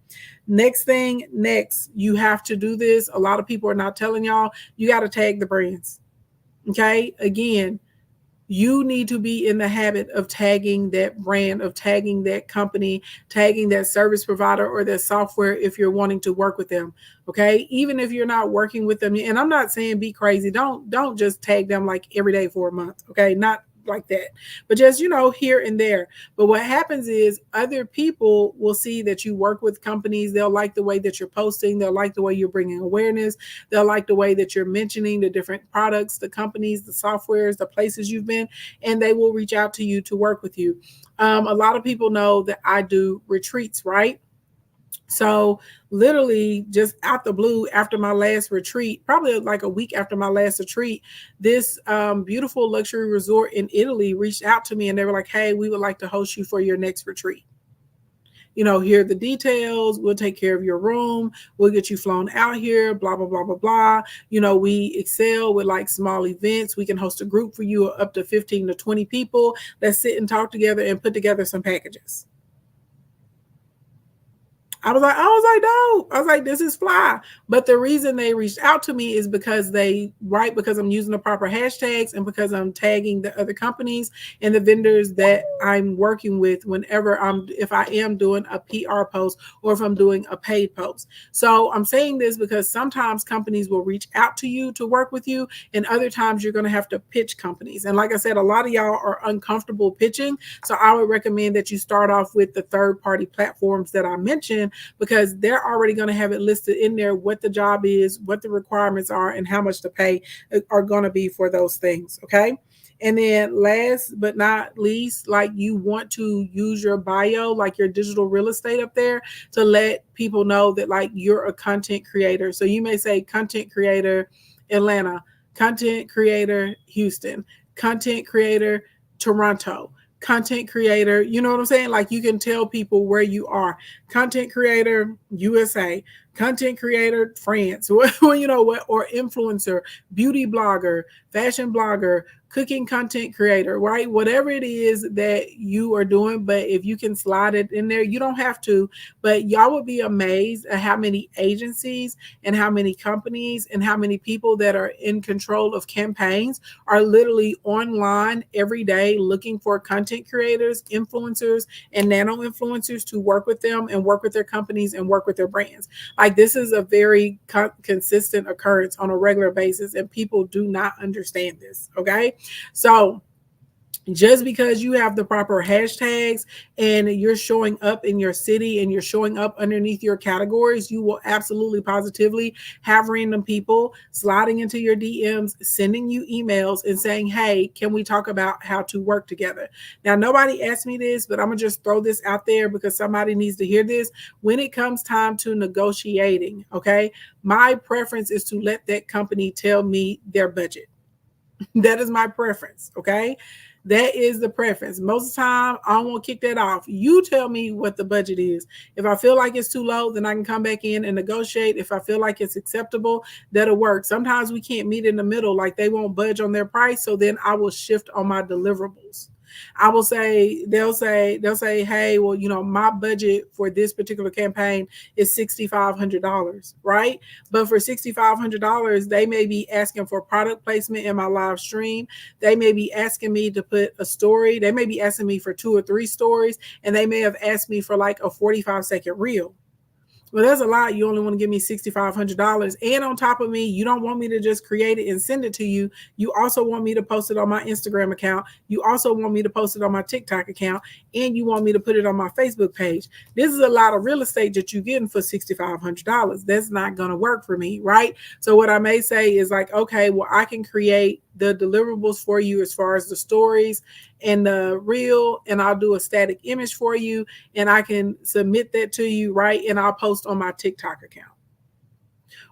A: Next, you have to do this. A lot of people are not telling y'all, you got to tag the brands. Okay. Again, you need to be in the habit of tagging that brand, of tagging that company, tagging that service provider or that software if you're wanting to work with them. Okay. Even if you're not working with them. And I'm not saying be crazy. Don't just tag them like every day for a month. Okay. Not like that, but just, here and there. But what happens is other people will see that you work with companies. They'll like the way that you're posting. They'll like the way you're bringing awareness. They'll like the way that you're mentioning the different products, the companies, the softwares, the places you've been, and they will reach out to you to work with you. A lot of people know that I do retreats, right? So literally just out the blue after my last retreat, probably like a week after my last retreat, this beautiful luxury resort in Italy reached out to me and they were like, "Hey, we would like to host you for your next retreat. Here are the details. We'll take care of your room. We'll get you flown out here, blah, blah, blah, blah, blah. We excel with like small events. We can host a group for you up to 15 to 20 people. Let's sit and talk together and put together some packages." I was like, no. I was like, this is fly. But the reason they reached out to me is because because I'm using the proper hashtags and because I'm tagging the other companies and the vendors that I'm working with if I am doing a PR post or if I'm doing a paid post. So I'm saying this because sometimes companies will reach out to you to work with you, and other times you're going to have to pitch companies. And like I said, a lot of y'all are uncomfortable pitching. So I would recommend that you start off with the third-party platforms that I mentioned, because they're already going to have it listed in there what the job is, what the requirements are, and how much the pay are going to be for those things. Okay. And then last but not least, like you want to use your bio, like your digital real estate up there to let people know that like you're a content creator. So you may say content creator Atlanta, content creator Houston, content creator Toronto, content creator, you know what I'm saying? Like you can tell people where you are. Content creator USA, content creator France, you know what, or influencer, beauty blogger, fashion blogger, cooking content creator, right? Whatever it is that you are doing, but if you can slide it in there, you don't have to, but y'all would be amazed at how many agencies and how many companies and how many people that are in control of campaigns are literally online every day looking for content creators, influencers, and nano influencers to work with them and work with their companies and work with their brands. Like this is a very consistent occurrence on a regular basis, and people do not understand this. Okay. So just because you have the proper hashtags and you're showing up in your city and you're showing up underneath your categories, you will absolutely positively have random people sliding into your DMs, sending you emails and saying, hey, can we talk about how to work together? Now, nobody asked me this, but I'm going to just throw this out there because somebody needs to hear this. When it comes time to negotiating, okay, my preference is to let that company tell me their budget. That is my preference. Okay. That is the preference. Most of the time, I don't want to kick that off. You tell me what the budget is. If I feel like it's too low, then I can come back in and negotiate. If I feel like it's acceptable, that'll work. Sometimes we can't meet in the middle, like they won't budge on their price. So then I will shift on my deliverables. I will say, they'll say, hey, well, you know, my budget for this particular campaign is $6,500, right? But for $6,500, they may be asking for product placement in my live stream. They may be asking me to put a story. They may be asking me for 2 or 3 stories, and they may have asked me for like a 45-second reel. Well, that's a lot. You only want to give me $6,500. And on top of me, you don't want me to just create it and send it to you. You also want me to post it on my Instagram account. You also want me to post it on my TikTok account. And you want me to put it on my Facebook page. This is a lot of real estate that you're getting for $6,500. That's not going to work for me, right? So what I may say is like, okay, well, I can create the deliverables for you as far as the stories and the reel, and I'll do a static image for you, and I can submit that to you, right? And I'll post on my TikTok account.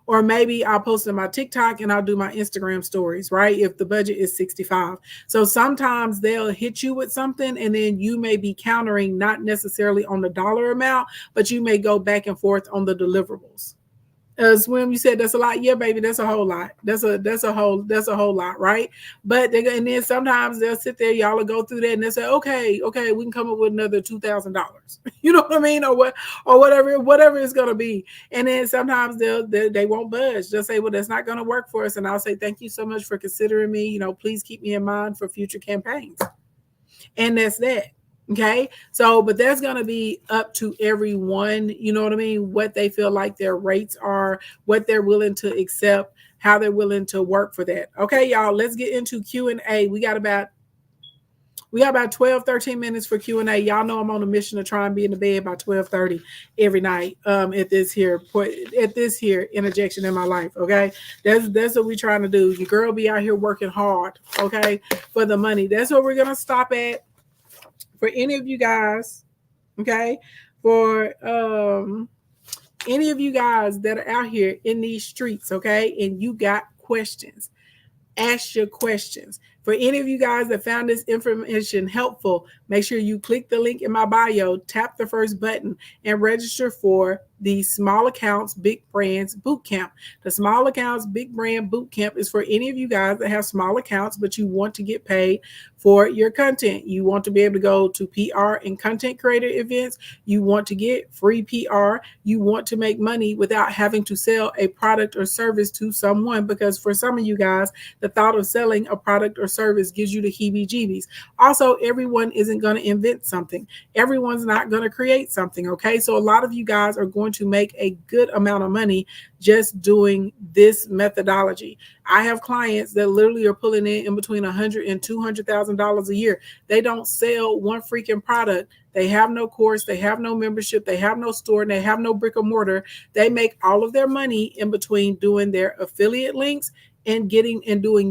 A: Or maybe I'll post on my TikTok and I'll do my Instagram stories, right? If the budget is 65. So sometimes they'll hit you with something and then you may be countering not necessarily on the dollar amount, but you may go back and forth on the deliverables. Swim, you said that's a lot. Yeah, baby, that's a whole lot. That's a whole lot, right? But and then sometimes they'll sit there, y'all will go through that, and they'll say, okay, we can come up with another $2,000. You know what I mean, or whatever it's gonna be. And then sometimes they won't budge. They'll say, well, that's not gonna work for us, and I'll say, thank you so much for considering me. You know, please keep me in mind for future campaigns. And that's that. Okay. So, but that's going to be up to everyone, you know what I mean? What they feel like their rates are, what they're willing to accept, how they're willing to work for that. Okay, y'all, let's get into Q&A. We got about 12, 13 minutes for Q&A. Y'all know I'm on a mission to try and be in the bed by 12:30 every night at this here interjection in my life, okay? That's what we're trying to do. Your girl be out here working hard, okay, for the money. That's what we're going to stop at. For any of you guys, okay, for any of you guys that are out here in these streets, okay, and you got questions, ask your questions. For any of you guys that found this information helpful, make sure you click the link in my bio, tap the first button, and register for the Small Accounts, Big Brands Bootcamp. The Small Accounts, Big Brand Bootcamp is for any of you guys that have small accounts, but you want to get paid for your content. You want to be able to go to PR and content creator events. You want to get free PR. You want to make money without having to sell a product or service to someone, because for some of you guys, the thought of selling a product or service gives you the heebie-jeebies. Also, everyone isn't going to invent something. Everyone's not going to create something, okay? So a lot of you guys are going to make a good amount of money just doing this methodology. I have clients that literally are pulling in between $100,000 and $200,000 a year. They don't sell one freaking product. They have no course, they have no membership, they have no store, and they have no brick or mortar. They make all of their money in between doing their affiliate links and doing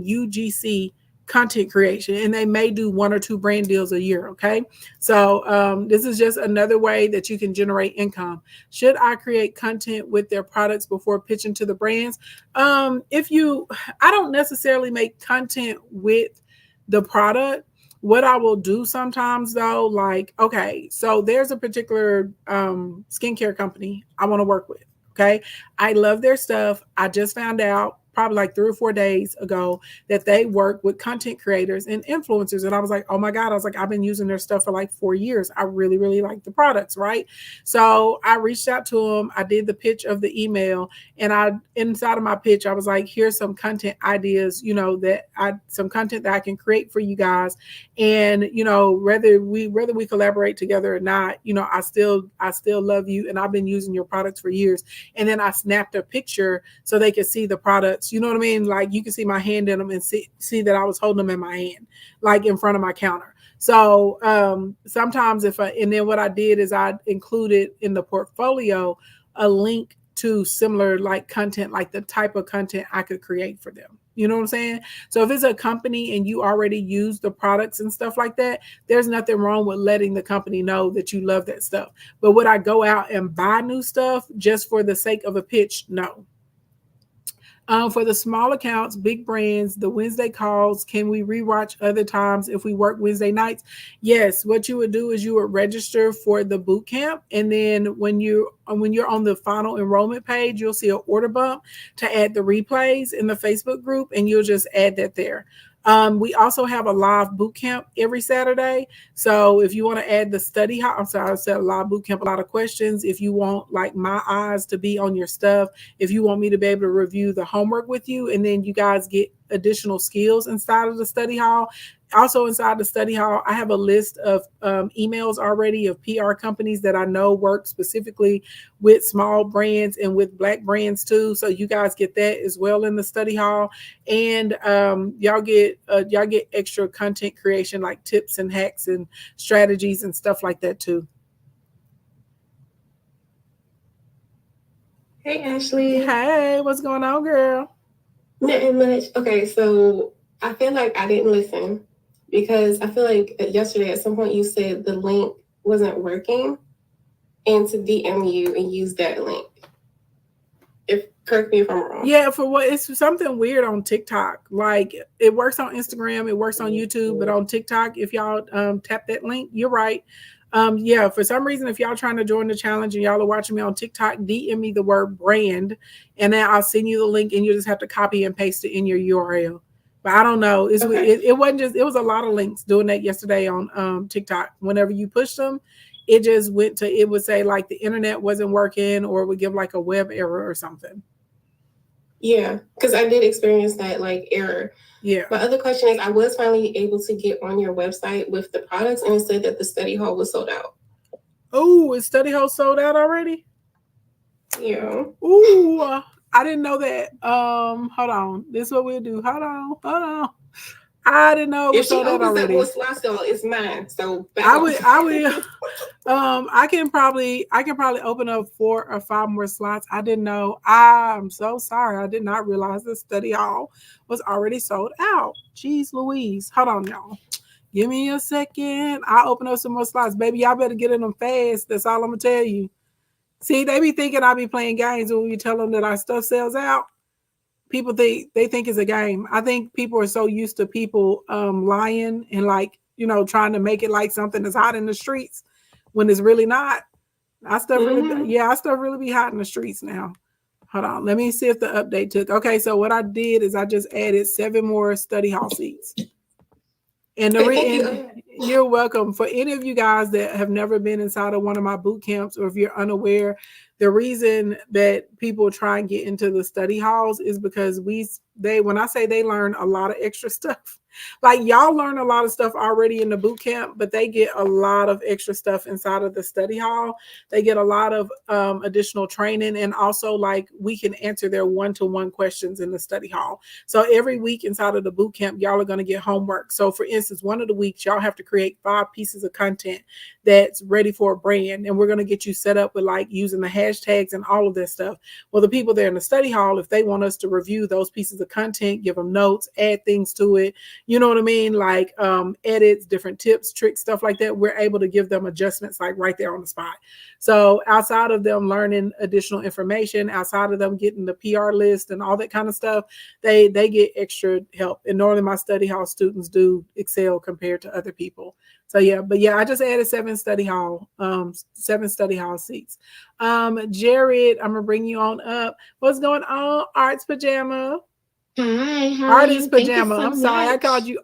A: UGC content creation, and they may do 1 or 2 brand deals a year. Okay, so this is just another way that you can generate income. Should I create content with their products before pitching to the brands? If you, I don't necessarily make content with the product. What I will do sometimes though, like, okay, so there's a particular skincare company I want to work with. Okay, I love their stuff. I just found out probably like 3 or 4 days ago that they work with content creators and influencers. And I was like, oh my God, I was like, I've been using their stuff for like 4 years. I really, really like the products, right? So I reached out to them. I did the pitch of the email, and I, inside of my pitch, I was like, here's some content ideas, some content that I can create for you guys. And, whether we collaborate together or not, I still love you. And I've been using your products for years. And then I snapped a picture so they could see the products. You know what I mean? Like, you can see my hand in them and see that I was holding them in my hand, like in front of my counter. So sometimes and then what I did is I included in the portfolio a link to similar like content, like the type of content I could create for them. You know what I'm saying? So if it's a company and you already use the products and stuff like that, there's nothing wrong with letting the company know that you love that stuff. But would I go out and buy new stuff just for the sake of a pitch? No. For the small accounts, big brands, the Wednesday calls, can we rewatch other times if we work Wednesday nights? Yes. What you would do is you would register for the boot camp, and then when you're on the final enrollment page, you'll see an order bump to add the replays in the Facebook group, and you'll just add that there. We also have a live boot camp every Saturday. So if you want to add the study hall, I'm sorry, I said a live boot camp, a lot of questions. If you want like my eyes to be on your stuff, if you want me to be able to review the homework with you, and then you guys get additional skills inside of the study hall. Also inside the study hall, I have a list of emails already of PR companies that I know work specifically with small brands and with Black brands too. So you guys get that as well in the study hall, and y'all get extra content creation like tips and hacks and strategies and stuff like that too.
B: Hey Ashley.
A: Hey, what's going on, girl?
B: Nothing much. Okay, so I feel like I didn't listen because I feel like yesterday at some point you said the link wasn't working and to DM you and use that link. Correct me if I'm wrong.
A: Yeah, for what? It's something weird on TikTok. Like, it works on Instagram, it works on YouTube, but on TikTok, if y'all tap that link, you're right. Yeah, for some reason, if y'all trying to join the challenge and y'all are watching me on TikTok, DM me the word brand, and then I'll send you the link, and you just have to copy and paste it in your URL. But I don't know. It wasn't just, it was a lot of links doing that yesterday on TikTok. Whenever you push them, it just went to, it would say like the internet wasn't working, or it would give like a web error or something.
B: Yeah, because I did experience that like error.
A: Yeah.
B: My other question is, I was finally able to get on your website with the products, and it said that the study hall was sold out.
A: Oh, is study hall sold out already?
B: Yeah.
A: Ooh, I didn't know that. Hold on. This is what we'll do. Hold on. I didn't know it was sold out already.
B: If she opens that one slot, it's mine. So
A: I will. I can probably open up 4 or 5 more slots. I didn't know. I'm so sorry. I did not realize the study hall was already sold out. Jeez Louise. Hold on, y'all. Give me a second. I'll open up some more slots. Baby, y'all better get in them fast. That's all I'm going to tell you. See, they be thinking I be playing games when we tell them that our stuff sells out. People think it's a game. I think people are so used to people lying and like, trying to make it like something that's hot in the streets when it's really not. I stuff really be hot in the streets now. Hold on. Let me see if the update took. Okay, so what I did is I just added 7 more study hall seats. And you're welcome. For any of you guys that have never been inside of one of my boot camps, or if you're unaware, the reason that people try and get into the study halls is because when I say they learn a lot of extra stuff, like y'all learn a lot of stuff already in the boot camp, but they get a lot of extra stuff inside of the study hall. They get a lot of additional training, and also like we can answer their one-to-one questions in the study hall. So every week inside of the boot camp, y'all are going to get homework. So for instance, one of the weeks y'all have to create 5 pieces of content that's ready for a brand, and we're going to get you set up with like using the hashtags and all of that stuff. Well, the people there in the study hall, if they want us to review those pieces of content, give them notes, add things to it, you know what I mean? Like edits, different tips, tricks, stuff like that. We're able to give them adjustments like right there on the spot. So outside of them learning additional information, outside of them getting the PR list and all that kind of stuff, they get extra help. And normally my study hall students do excel compared to other people. So yeah, but yeah, I just added 7 study hall seats. Jared, I'm gonna bring you on up. What's going on? Arts pajama.
C: Hi, how are
A: Artist
C: you? Thank you
A: pajama.
C: so
A: I'm sorry. I called
C: much.
A: you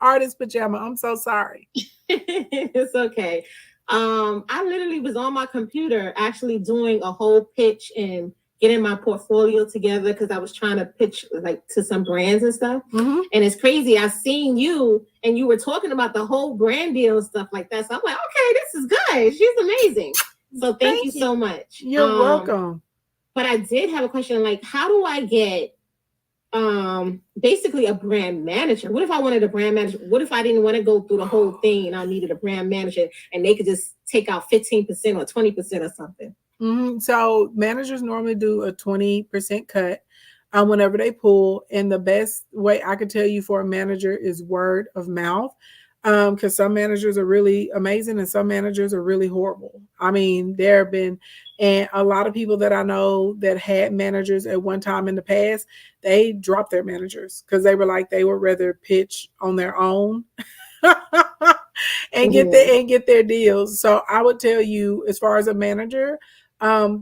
A: artist pajama. I'm so sorry.
C: It's okay. I literally was on my computer actually doing a whole pitch and getting my portfolio together because I was trying to pitch like to some brands and stuff.
A: Mm-hmm.
C: And it's crazy. I seen you and you were talking about the whole brand deal and stuff like that. So I'm like, okay, this is good. She's amazing. So thank you so much.
A: You're welcome.
C: But I did have a question like, how do I get basically a brand manager? What if I wanted a brand manager? What if I didn't want to go through the whole thing and I needed a brand manager and they could just take out 15% or 20% or something?
A: Mm-hmm. So managers normally do a 20% cut whenever they pull. And the best way I could tell you for a manager is word of mouth. Because some managers are really amazing and some managers are really horrible. I mean, there have been and a lot of people that I know that had managers at one time in the past, they dropped their managers because they were like they would rather pitch on their own and get their deals. So I would tell you, as far as a manager,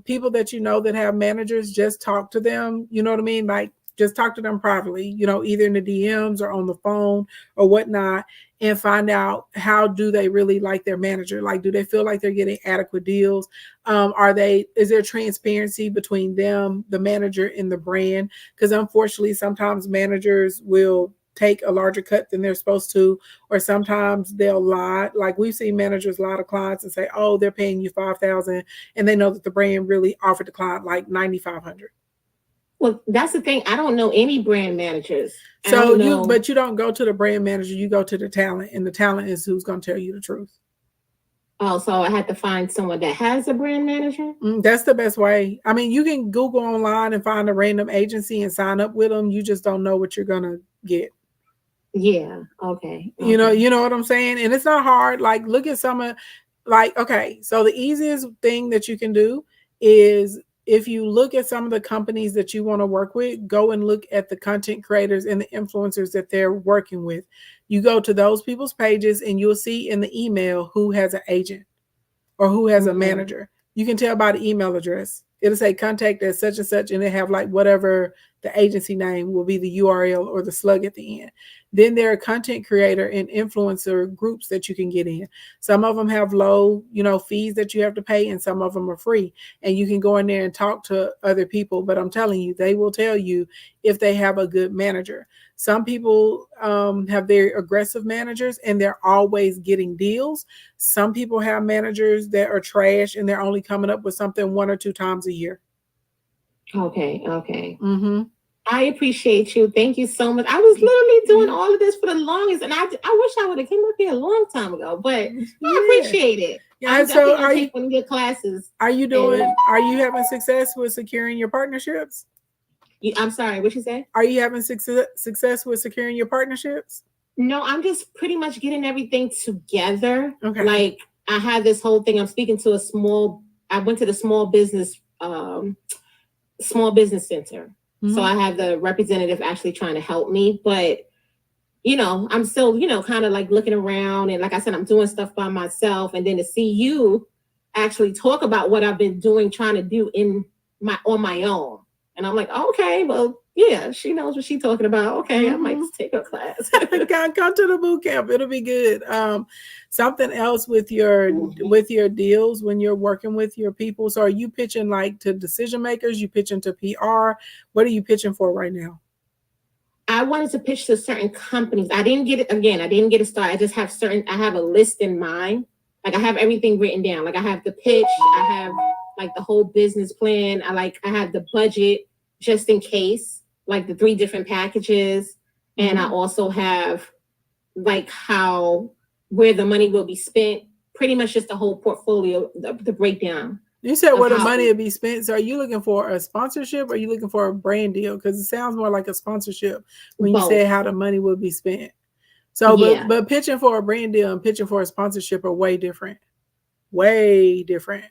A: people that you know that have managers, just talk to them. You know what I mean? Like just talk to them privately, you know, either in the DMs or on the phone or whatnot, and find out how do they really like their manager. Like, do they feel like they're getting adequate deals? Is there transparency between them, the manager, and the brand? Because unfortunately, sometimes managers will take a larger cut than they're supposed to, or sometimes they'll lie. Like we've seen managers lie to clients and say, "Oh, they're paying you $5,000," and they know that the brand really offered the client like $9,500.
C: Well, that's the thing. I don't know any brand managers.
A: So but you don't go to the brand manager, you go to the talent, and the talent is who's going to tell you the truth.
C: Oh, so I had to find someone that has a brand manager?
A: That's the best way. I mean, you can Google online and find a random agency and sign up with them. You just don't know what you're going to get.
C: Yeah. Okay.
A: You know what I'm saying? And it's not hard. Like, look at some of, like, okay, so the easiest thing that you can do is if you look at some of the companies that you want to work with, go and look at the content creators and the influencers that they're working with. You go to those people's pages and you'll see in the email who has an agent or who has a manager. You can tell by the email address. It'll say contact at such and such, and they have like whatever the agency name will be, the URL or the slug at the end. Then there are content creator and influencer groups that you can get in. Some of them have low, fees that you have to pay, and some of them are free. And you can go in there and talk to other people. But I'm telling you, they will tell you if they have a good manager. Some people have very aggressive managers and they're always getting deals. Some people have managers that are trash and they're only coming up with something 1 or 2 times a year.
C: Okay. Okay.
A: Mm-hmm.
C: I appreciate you. Thank you so much. I was literally doing all of this for the longest, and I wish I would have came up here a long time ago. But I appreciate it.
A: Yeah.
C: I'm so are you take one of your classes?
A: Are you having success with securing your partnerships?
C: I'm sorry, what you say?
A: Are you having success with securing your partnerships?
C: No, I'm just pretty much getting everything together.
A: Okay.
C: Like I had this whole thing. I'm speaking to I went to the small business center. Mm-hmm. So I have the representative actually trying to help me, but I'm still, kind of like looking around, and like I said, I'm doing stuff by myself, and then to see you actually talk about what I've been doing, trying to do on my own. And I'm like, okay, well, yeah, she knows what she's talking about. Okay, I might just take a class.
A: Come to the boot camp. It'll be good. Something else with your deals when you're working with your people. So are you pitching like to decision makers? You pitching to PR? What are you pitching for right now?
C: I wanted to pitch to certain companies. I didn't get it started. I just have I have a list in mind. Like I have everything written down. Like I have the pitch. I have like the whole business plan. I have the budget just in case, like the 3 different packages. And I also have like where the money will be spent, pretty much just the whole portfolio, the breakdown.
A: You said where the money will be spent. So are you looking for a sponsorship or are you looking for a brand deal? Because it sounds more like a sponsorship when you say how the money will be spent. So,
C: Yeah.
A: but pitching for a brand deal and pitching for a sponsorship are way different. Way different.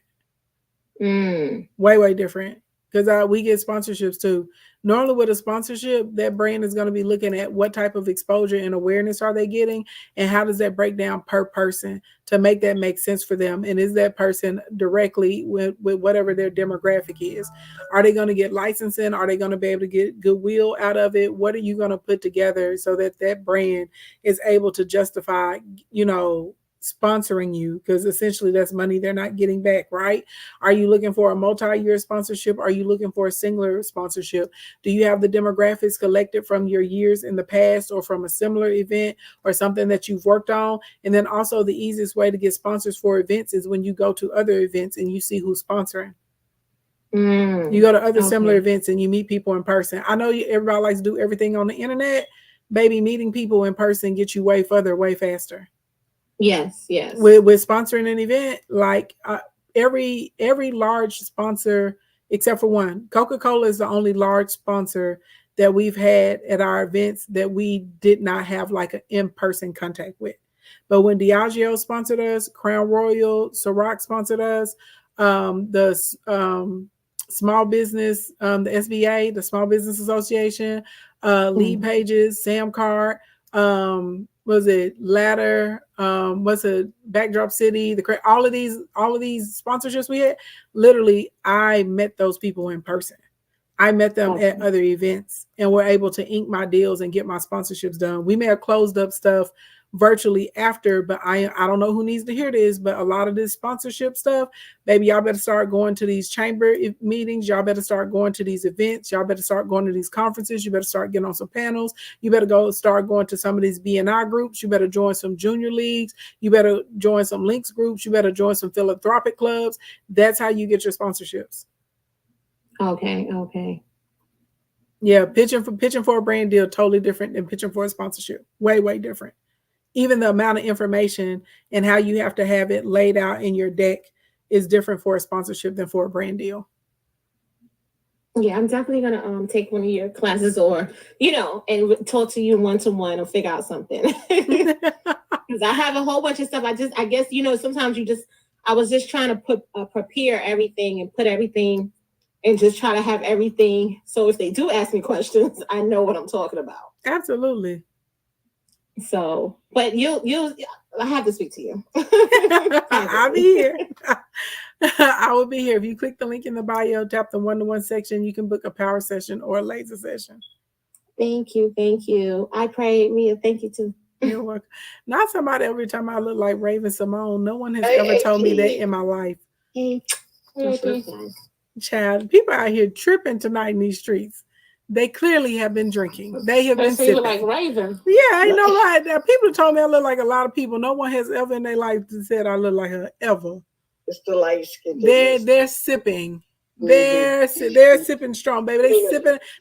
A: Way different. Because we get sponsorships too. Normally with a sponsorship, that brand is going to be looking at what type of exposure and awareness are they getting, and how does that break down per person to make that make sense for them, and is that person directly with whatever their demographic is. Are they going to get licensing? Are they going to be able to get goodwill out of it? What are you going to put together so that that brand is able to justify, sponsoring you? Because essentially that's money they're not getting back, right? Are you looking for a multi-year sponsorship? Are you looking for a singular sponsorship? Do you have the demographics collected from your years in the past or from a similar event or something that you've worked on? And then also the easiest way to get sponsors for events is when you go to other events and you see who's sponsoring. You go to other similar events and you meet people in person. I know everybody likes to do everything on the internet. Baby, meeting people in person gets you way further, way faster.
C: Yes.
A: With sponsoring an event, like every large sponsor except for one, Coca-Cola is the only large sponsor that we've had at our events that we did not have like an in-person contact with. But when Diageo sponsored us, Crown Royal, Ciroc sponsored us, the small business, the SBA, the Small Business Association, Lead Pages, Samcart, was it Ladder, what's it, Backdrop City, all of these sponsorships we had, literally I met those people in person. I met them at other events and were able to ink my deals and get my sponsorships done. We may have closed up stuff virtually after, but I don't know who needs to hear this, but a lot of this sponsorship stuff, baby, y'all better start going to these chamber meetings. Y'all better start going to these events. Y'all better start going to these conferences. You better start getting on some panels. You better start going to some of these BNI groups. You better join some junior leagues. You better join some links groups. You better join some philanthropic clubs. That's how you get your sponsorships.
C: Okay.
A: Yeah, pitching for a brand deal totally different than pitching for a sponsorship. Way different. Even the amount of information and how you have to have it laid out in your deck is different for a sponsorship than for a brand deal.
C: Yeah, I'm definitely gonna take one of your classes, or and talk to you one-to-one or figure out something. Because I have a whole bunch of stuff. I guess sometimes I was just trying to prepare everything and put everything and just try to have everything. So if they do ask me questions, I know what I'm talking about.
A: Absolutely.
C: So, but I have to speak to you.
A: I'll be here. I will be here. If you click the link in the bio, tap the 1-to-1 section, you can book a power session or a laser session.
C: Thank you. I pray, Mia. Thank you too.
A: You're welcome. Not somebody every time I look like Raven Simone. No one has ever told me that in my life. Child, people out here tripping tonight in these streets. They clearly have been drinking. They have been sipping.
C: Like Raven.
A: Yeah, ain't no lie. People told me I look like a lot of people. No one has ever in their life said I look like her ever.
D: It's the light skin.
A: They're sipping. They're sipping strong, baby.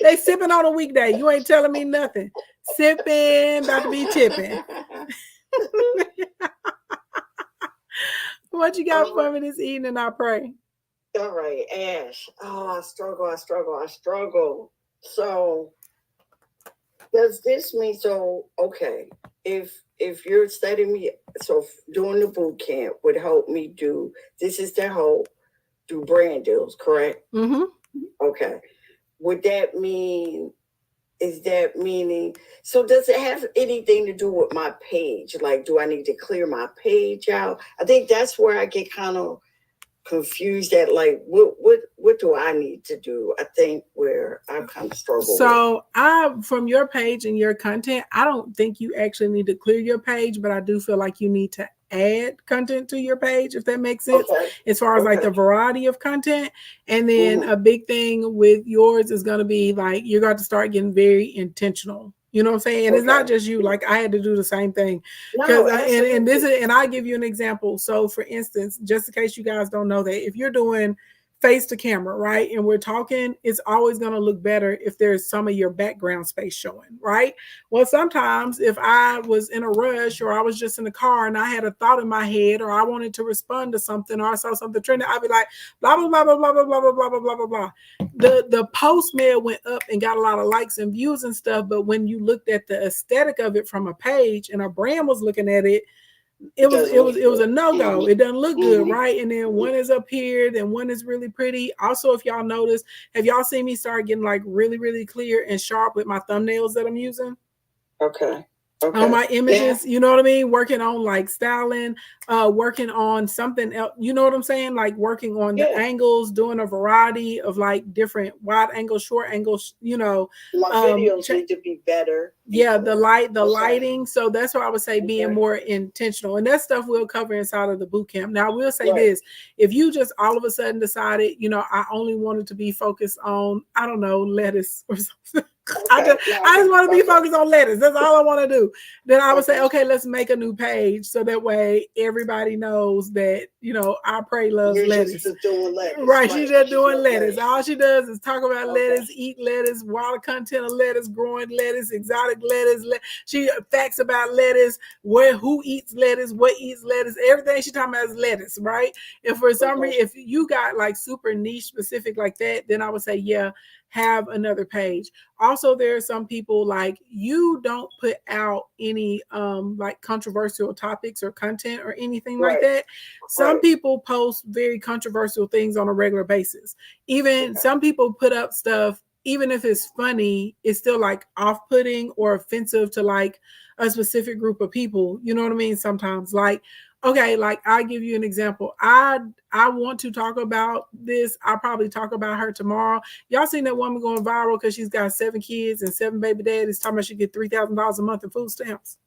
A: They sipping on a weekday. You ain't telling me nothing. Sipping, about to be tipping. What you got for me this evening, I pray?
D: All right, Ash. Oh, I struggle. So does this mean, if you're studying me, so doing the boot camp would help me do brand deals, correct?
A: Mm-hmm.
D: Okay. Would that mean, so does it have anything to do with my page? Like, do I need to clear my page out? I think that's where I get kind of confused at, like, what do I need to do? I think where I kind of struggle.
A: So from your page and your content, I don't think you actually need to clear your page, but I do feel like you need to add content to your page, if that makes sense, as far as like the variety of content. And then a big thing with yours is going to be like, you're going to start getting very intentional. You know what I'm saying? And it's not just you. Like, I had to do the same thing. And I'll give you an example. So for instance, just in case you guys don't know that, if you're doing face to camera, right? And we're talking, it's always going to look better if there's some of your background space showing, right? Well, sometimes if I was in a rush or I was just in the car and I had a thought in my head or I wanted to respond to something or I saw something trending, I'd be like, blah, blah, blah, blah, blah, blah, blah, blah, blah, blah, blah, blah. The post may have went up and got a lot of likes and views and stuff, but when you looked at the aesthetic of it from a page and a brand was looking at it, it was a no-go. It doesn't look good, right? And then one is up here, then one is really pretty. Also, if y'all notice, have y'all seen me start getting like really, really clear and sharp with my thumbnails that I'm using?
D: Okay.
A: On my images, you know what I mean? Working on like styling, working on something else, you know what I'm saying? Like working on the angles, doing a variety of like different wide angles, short angles, you know.
D: My videos need to be better.
A: Yeah, the lighting. So that's why I would say being more intentional. And that stuff we'll cover inside of the boot camp. Now, I will say this. If you just all of a sudden decided, you know, I only wanted to be focused on, I don't know, lettuce or something. I just want to be focused on lettuce. That's all I want to do. Then I would say, okay, let's make a new page so that way everybody knows that, you know, I pray loves lettuce.
D: Just doing lettuce.
A: Right, she's just doing lettuce. All she does is talk about lettuce, eat lettuce, wild content of lettuce, growing lettuce, exotic lettuce. She facts about lettuce, who eats lettuce, what eats lettuce, everything she talking about is lettuce, right? If for some reason, if you got like super niche specific like that, then I would say, yeah, have another page. Also, there are some people like you don't put out any like controversial topics or content or anything like that. Some people post very controversial things on a regular basis. Even some people put up stuff, even if it's funny, it's still like off-putting or offensive to like a specific group of people. You know what I mean? Sometimes like, okay, like I'll give you an example. I want to talk about this. I'll probably talk about her tomorrow. Y'all seen that woman going viral because she's got 7 kids and 7 baby daddies talking about she get $3,000 a month in food stamps?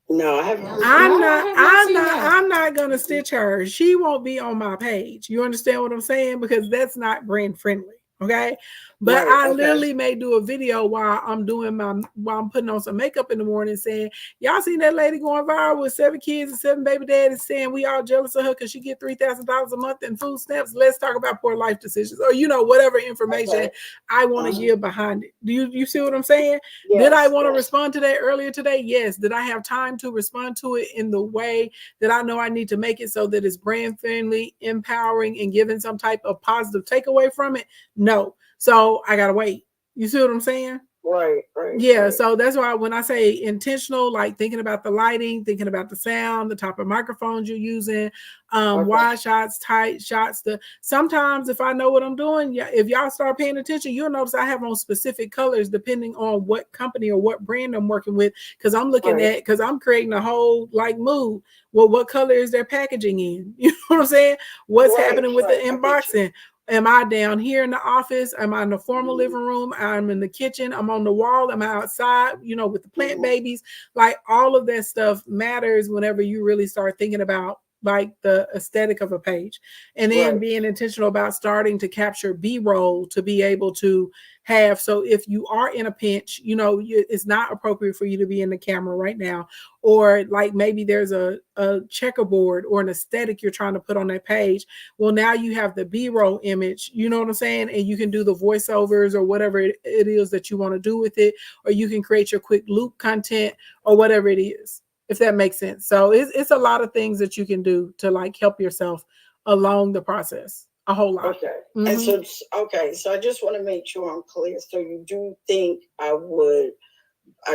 D: No, I haven't.
A: I'm not gonna stitch her. She won't be on my page. You understand what I'm saying? Because that's not brand friendly. Okay. But I literally may do a video while I'm putting on some makeup in the morning saying, y'all seen that lady going viral with 7 kids and 7 baby daddies saying we all jealous of her because she get $3,000 a month in food stamps. Let's talk about poor life decisions or, you know, whatever information I want to give behind it. Do you see what I'm saying? Yes, did I want to respond to that earlier today? Yes. Did I have time to respond to it in the way that I know I need to make it so that it's brand friendly, empowering, and giving some type of positive takeaway from it? No. So I gotta wait. You see what I'm saying?
D: Right.
A: Yeah. So that's why when I say intentional, like thinking about the lighting, thinking about the sound, the type of microphones you're using, wide shots, tight shots. Sometimes if I know what I'm doing, if y'all start paying attention, you'll notice I have on specific colors depending on what company or what brand I'm working with. Because I'm looking at, because I'm creating a whole like mood. Well, what color is their packaging in? You know what I'm saying? What's happening with the unboxing? Am I down here in the office? Am I in the formal living room? I'm in the kitchen. I'm on the wall. Am I outside, you know, with the plant babies? Like all of that stuff matters whenever you really start thinking about like the aesthetic of a page. And then being intentional about starting to capture B-roll to be able to have. So if you are in a pinch, you know, it's not appropriate for you to be in the camera right now. Or like maybe there's a checkerboard or an aesthetic you're trying to put on that page. Well, now you have the B-roll image, you know what I'm saying? And you can do the voiceovers or whatever it is that you want to do with it. Or you can create your quick loop content or whatever it is, if that makes sense. So it's a lot of things that you can do to like help yourself along the process. A whole lot.
D: Okay. And so I just want to make sure I'm clear. So you do think I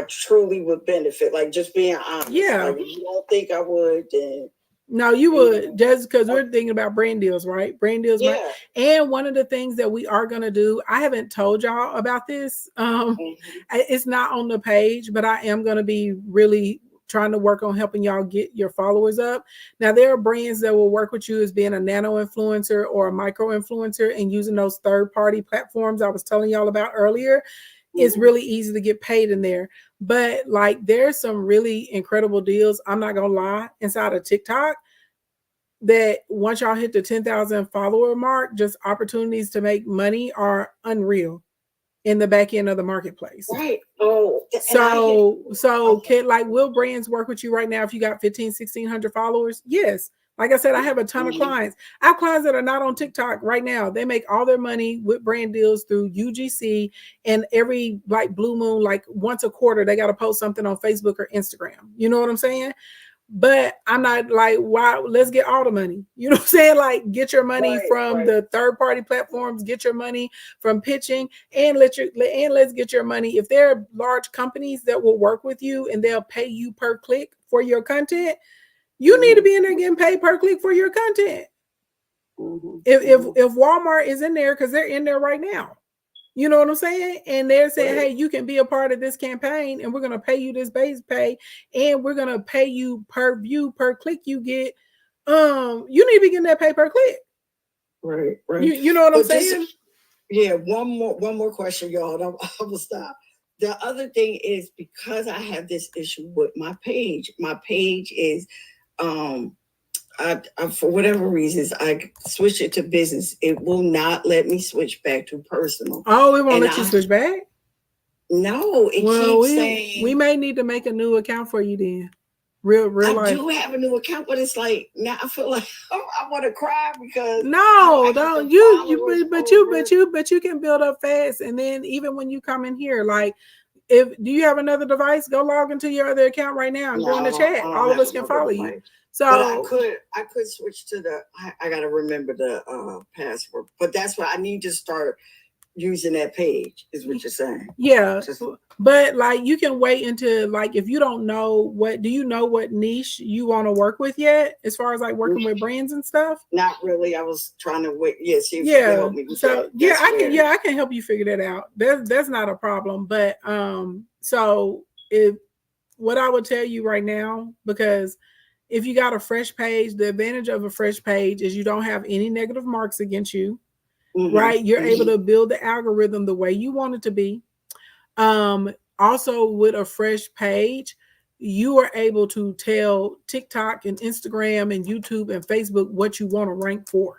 D: truly would benefit, like just being honest.
A: Yeah.
D: Like, if you don't think I would, then
A: no, you would, just because we're thinking about brand deals, right? Brand deals. Yeah. Right? And one of the things that we are going to do, I haven't told y'all about this. It's not on the page, but I am going to be really trying to work on helping y'all get your followers up. Now, there are brands that will work with you as being a nano influencer or a micro influencer and using those third-party platforms I was telling y'all about earlier. It's really easy to get paid in there. But like there's some really incredible deals, I'm not gonna lie, inside of TikTok that once y'all hit the 10,000 follower mark, just opportunities to make money are unreal in the back end of the marketplace.
D: Right.
A: So like will brands work with you right now if you got 1,500, 1,600 followers? Yes. Like I said, I have a ton of clients. I have clients that are not on TikTok right now. They make all their money with brand deals through UGC, and every like blue moon, like once a quarter, they got to post something on Facebook or Instagram. You know what I'm saying? But I'm not like, wow, let's get all the money. You know what I'm saying? Like, get your money from the third party platforms, get your money from pitching, and let's get your money. If there are large companies that will work with you and they'll pay you per click for your content, you need to be in there getting paid per click for your content. If Walmart is in there, because they're in there right now. You know what I'm saying? And they're saying, hey, you can be a part of this campaign, and we're going to pay you this base pay, and we're going to pay you per view, per click you get. You need to be getting that pay per click.
D: Right.
A: You know what I'm saying?
D: One more question, y'all. I will stop. The other thing is, because I have this issue with my page is I for whatever reasons, I switched it to business. It will not let me switch back to personal.
A: Oh, it won't let you switch back?
D: No, it keeps saying.
A: We may need to make a new account for you then. Real life.
D: I do have a new account, but it's like now I feel like I want to cry because
A: don't but you can build up fast, and then even when you come in here, like, do you have another device? Go log into your other account right now and go in the chat. All of us can follow you. So
D: but I could switch to the. I got to remember the password, but that's why I need to start using that page. Is what you're saying?
A: Yeah, but like you can wait until, like, if you don't know do you know what niche you want to work with yet, as far as like working with brands and stuff?
D: Not really. I was trying to wait. See if you can help me with that.
A: I can help you figure that out. That's not a problem. But so what I would tell you right now, because if you got a fresh page, the advantage of a fresh page is you don't have any negative marks against you, right? You're able to build the algorithm the way you want it to be. Also, with a fresh page, you are able to tell TikTok and Instagram and YouTube and Facebook what you want to rank for.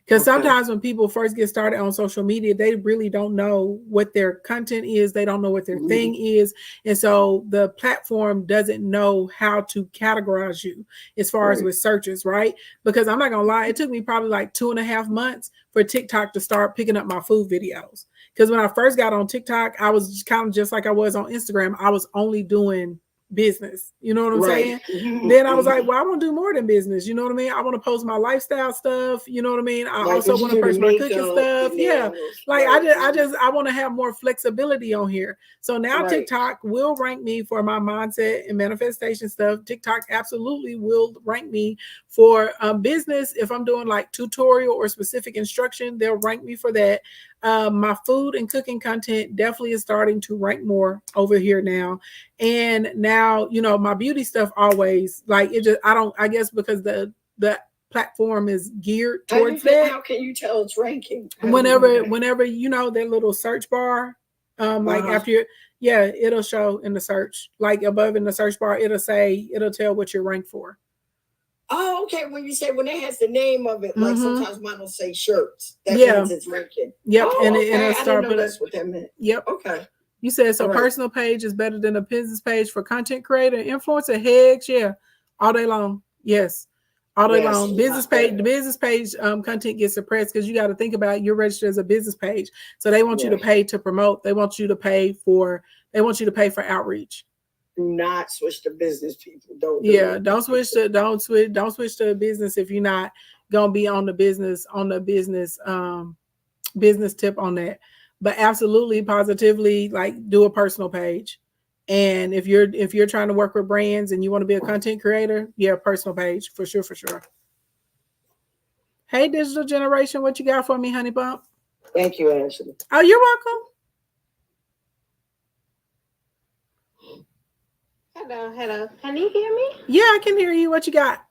A: Because sometimes when people first get started on social media, they really don't know what their content is. They don't know what their thing is. And so the platform doesn't know how to categorize you as far as with searches, right? Because I'm not going to lie, it took me probably like 2.5 months for TikTok to start picking up my food videos. Because when I first got on TikTok, I was kind of just like I was on Instagram. I was only doing business. You know what I'm saying? Then I was like, well, I want to do more than business. You know what I mean? I want to post my lifestyle stuff. You know what I mean? I also want to post my cooking stuff. Yeah. Like I want to have more flexibility on here. So now TikTok will rank me for my mindset and manifestation stuff. TikTok absolutely will rank me for business. If I'm doing like tutorial or specific instruction, they'll rank me for that. My food and cooking content definitely is starting to rank more over here now. And now, my beauty stuff always, like, it just, I guess because the platform is geared towards that.
D: How can you tell it's ranking?
A: Whenever, that little search bar, like after it'll show in the search, like above in the search bar, it'll tell what you're ranked for.
D: Oh, okay. When you say when it has the name of it, like sometimes mine will say shirts. That means it's ranking.
A: Yep.
D: Oh,
A: and
D: okay.
A: it'll
D: I didn't know that's what that meant.
A: Yep.
D: Okay.
A: You said so. Personal page is better than a business page for content creator and influencer. Heck yeah, all day long. Yes, all day long. Business page, the business page content gets suppressed because you got to think about it, you're registered as a business page, so they want you to pay to promote. They want you to pay for outreach.
D: Do not switch to business, people.
A: Don't switch to business if you're not gonna be on the business business tip on that. But absolutely, positively, like, do a personal page. And if you're trying to work with brands and you want to be a content creator, personal page for sure. Hey, digital generation, what you got for me, honey bump?
D: Thank you, Ashley.
A: Oh, you're welcome.
E: Hello. Can you hear me?
A: Yeah, I can hear you. What you got?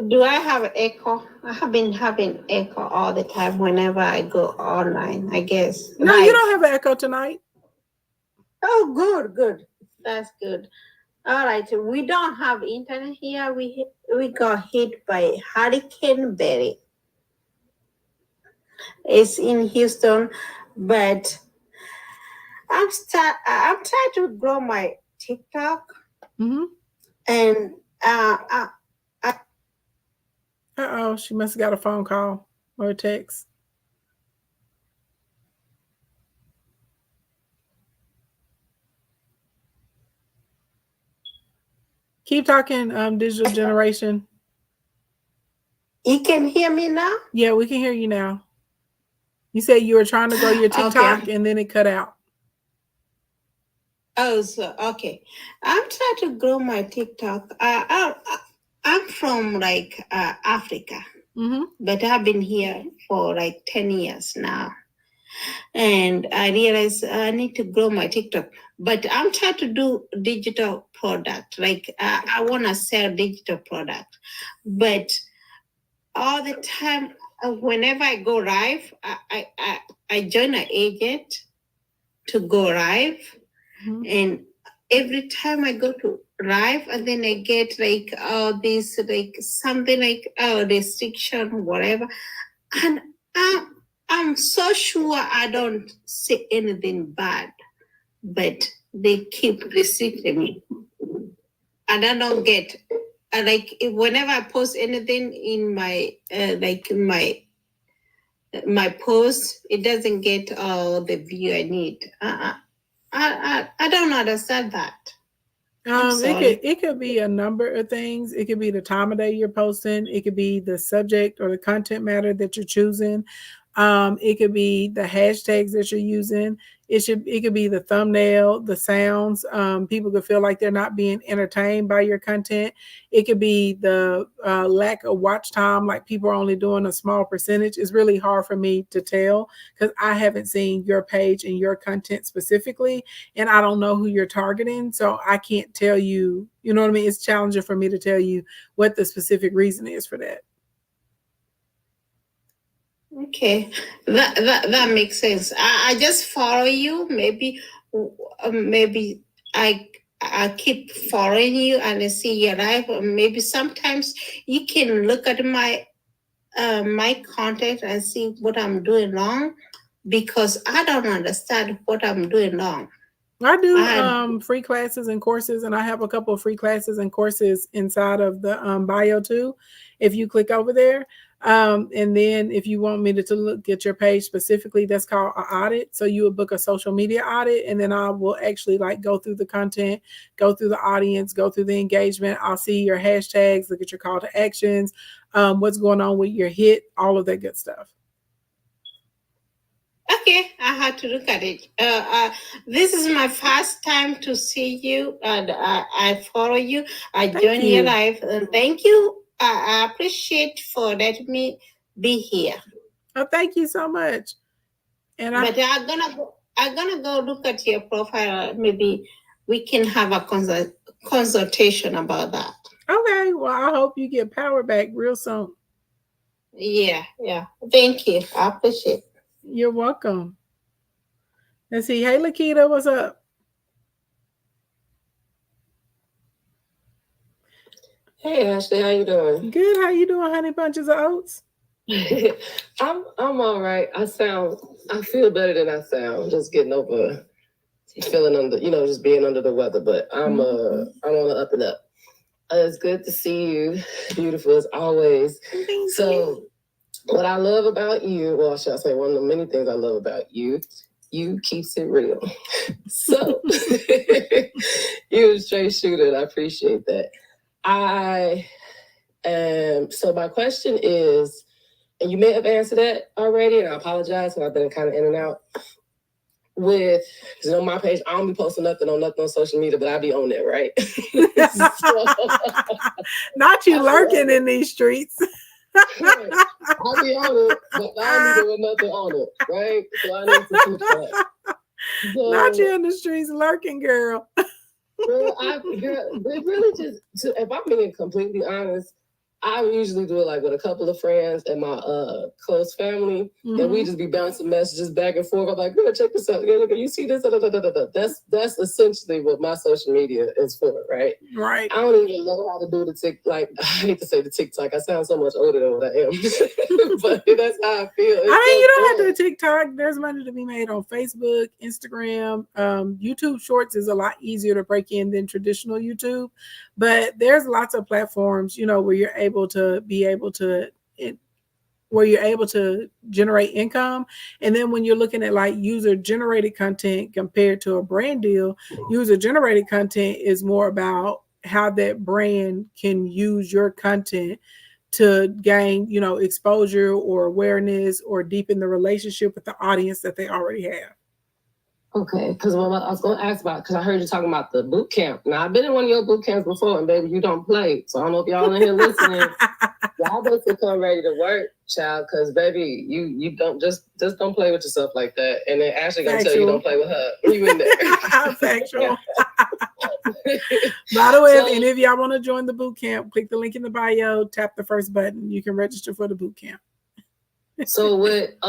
E: Do I have an echo? I have been having echo all the time whenever I go online, I guess.
A: No, you don't have an echo tonight.
E: Oh, good. That's good. All right. We don't have internet here. We got hit by Hurricane Berry. It's in Houston, but I'm trying to grow my TikTok, and
A: Oh, she must have got a phone call or a text. Keep talking, digital generation.
E: You can hear me now?
A: Yeah, we can hear you now. You said you were trying to grow your TikTok and then it cut out.
E: Oh, so okay. I'm trying to grow my TikTok. I'm from like Africa, but I've been here for like 10 years now. And I realized I need to grow my TikTok. But I'm trying to do digital product. Like I want to sell digital product. But all the time, whenever I go live, I join an agent to go live. And every time I go to live, and then I get like this, like something like restriction, whatever. And I'm so sure I don't say anything bad, but they keep restricting me. And I don't get, like, whenever I post anything in my, my post, it doesn't get all the view I need. I don't understand that.
A: It could be a number of things. It could be the time of day you're posting. It could be the subject or the content matter that you're choosing. It could be the hashtags that you're using. It could be the thumbnail, the sounds. People could feel like they're not being entertained by your content. It could be the lack of watch time, like people are only doing a small percentage. It's really hard for me to tell because I haven't seen your page and your content specifically, and I don't know who you're targeting, so I can't tell you. You know what I mean? It's challenging for me to tell you what the specific reason is for that.
E: Okay, that makes sense. I just follow you. Maybe I keep following you and I see your life. Maybe sometimes you can look at my my content and see what I'm doing wrong, because I don't understand what I'm doing wrong.
A: I do free classes and courses, and I have a couple of free classes and courses inside of the bio too. If you click over there, and then if you want me to look at your page specifically, that's called an audit. So you would book a social media audit, and then I will actually like go through the content, go through the audience, go through the engagement. I'll see your hashtags, look at your call to actions, what's going on with your hit, all of that good stuff.
E: Okay, I had to look at it. This is my first time to see you, and I follow you. I join your live, and thank you. I appreciate for letting me be here.
A: Oh, thank you so much.
E: And I'm gonna go look at your profile. Maybe we can have a consultation about that.
A: Okay, well, I hope you get power back real soon.
E: Yeah. Thank you. I appreciate it.
A: You're welcome. Let's see. Hey, Lakita, what's up?
F: Hey, Ashley, how you doing?
A: Good. How you doing, honey bunches of oats?
F: I'm all right. I feel better than I sound. Just getting over feeling under, just being under the weather. But I'm on the up and up. It's good to see you. Beautiful as always. So, what I love about you, well, should I say one of the many things I love about you keeps it real. So, you're a straight shooter, and I appreciate that. So my question is, and you may have answered that already, and I apologize, because I've been kind of in and out. Because on my page, I don't be posting nothing on social media, but I be on there, right?
A: Not you lurking in these streets.
F: Right. I'll be on it, but I don't need nothing on it, right? So I need to switch that. So,
A: not you in the streets lurking, girl.
F: Girl, it really just, if I'm being completely honest, I usually do it like with a couple of friends and my close family, and we just be bouncing messages back and forth. I'm like, girl, check this out. Look, you see this? That's essentially what my social media is for, right?
A: Right.
F: I don't even know how to do the TikTok. Like, I hate to say the TikTok. I sound so much older than what I am, but that's how I feel.
A: You don't have to do TikTok. There's money to be made on Facebook, Instagram. YouTube Shorts is a lot easier to break in than traditional YouTube, but there's lots of platforms, where you're able to where you're able to generate income. And then when you're looking at like user generated content compared to a brand deal, user generated content is more about how that brand can use your content to gain, you know, exposure or awareness or deepen the relationship with the audience that they already have.
F: Okay, because what I was going to ask about, because I heard you talking about the boot camp. Now, I've been in one of your boot camps before, and baby, you don't play. So I don't know if y'all in here listening. Y'all better come ready to work, child, because baby, you don't just don't play with yourself like that. And then Ashley gonna tell you don't play with her. You in there.
A: Factual. By the way, if any of y'all want to join the boot camp, click the link in the bio, tap the first button. You can register for the boot camp.
F: So what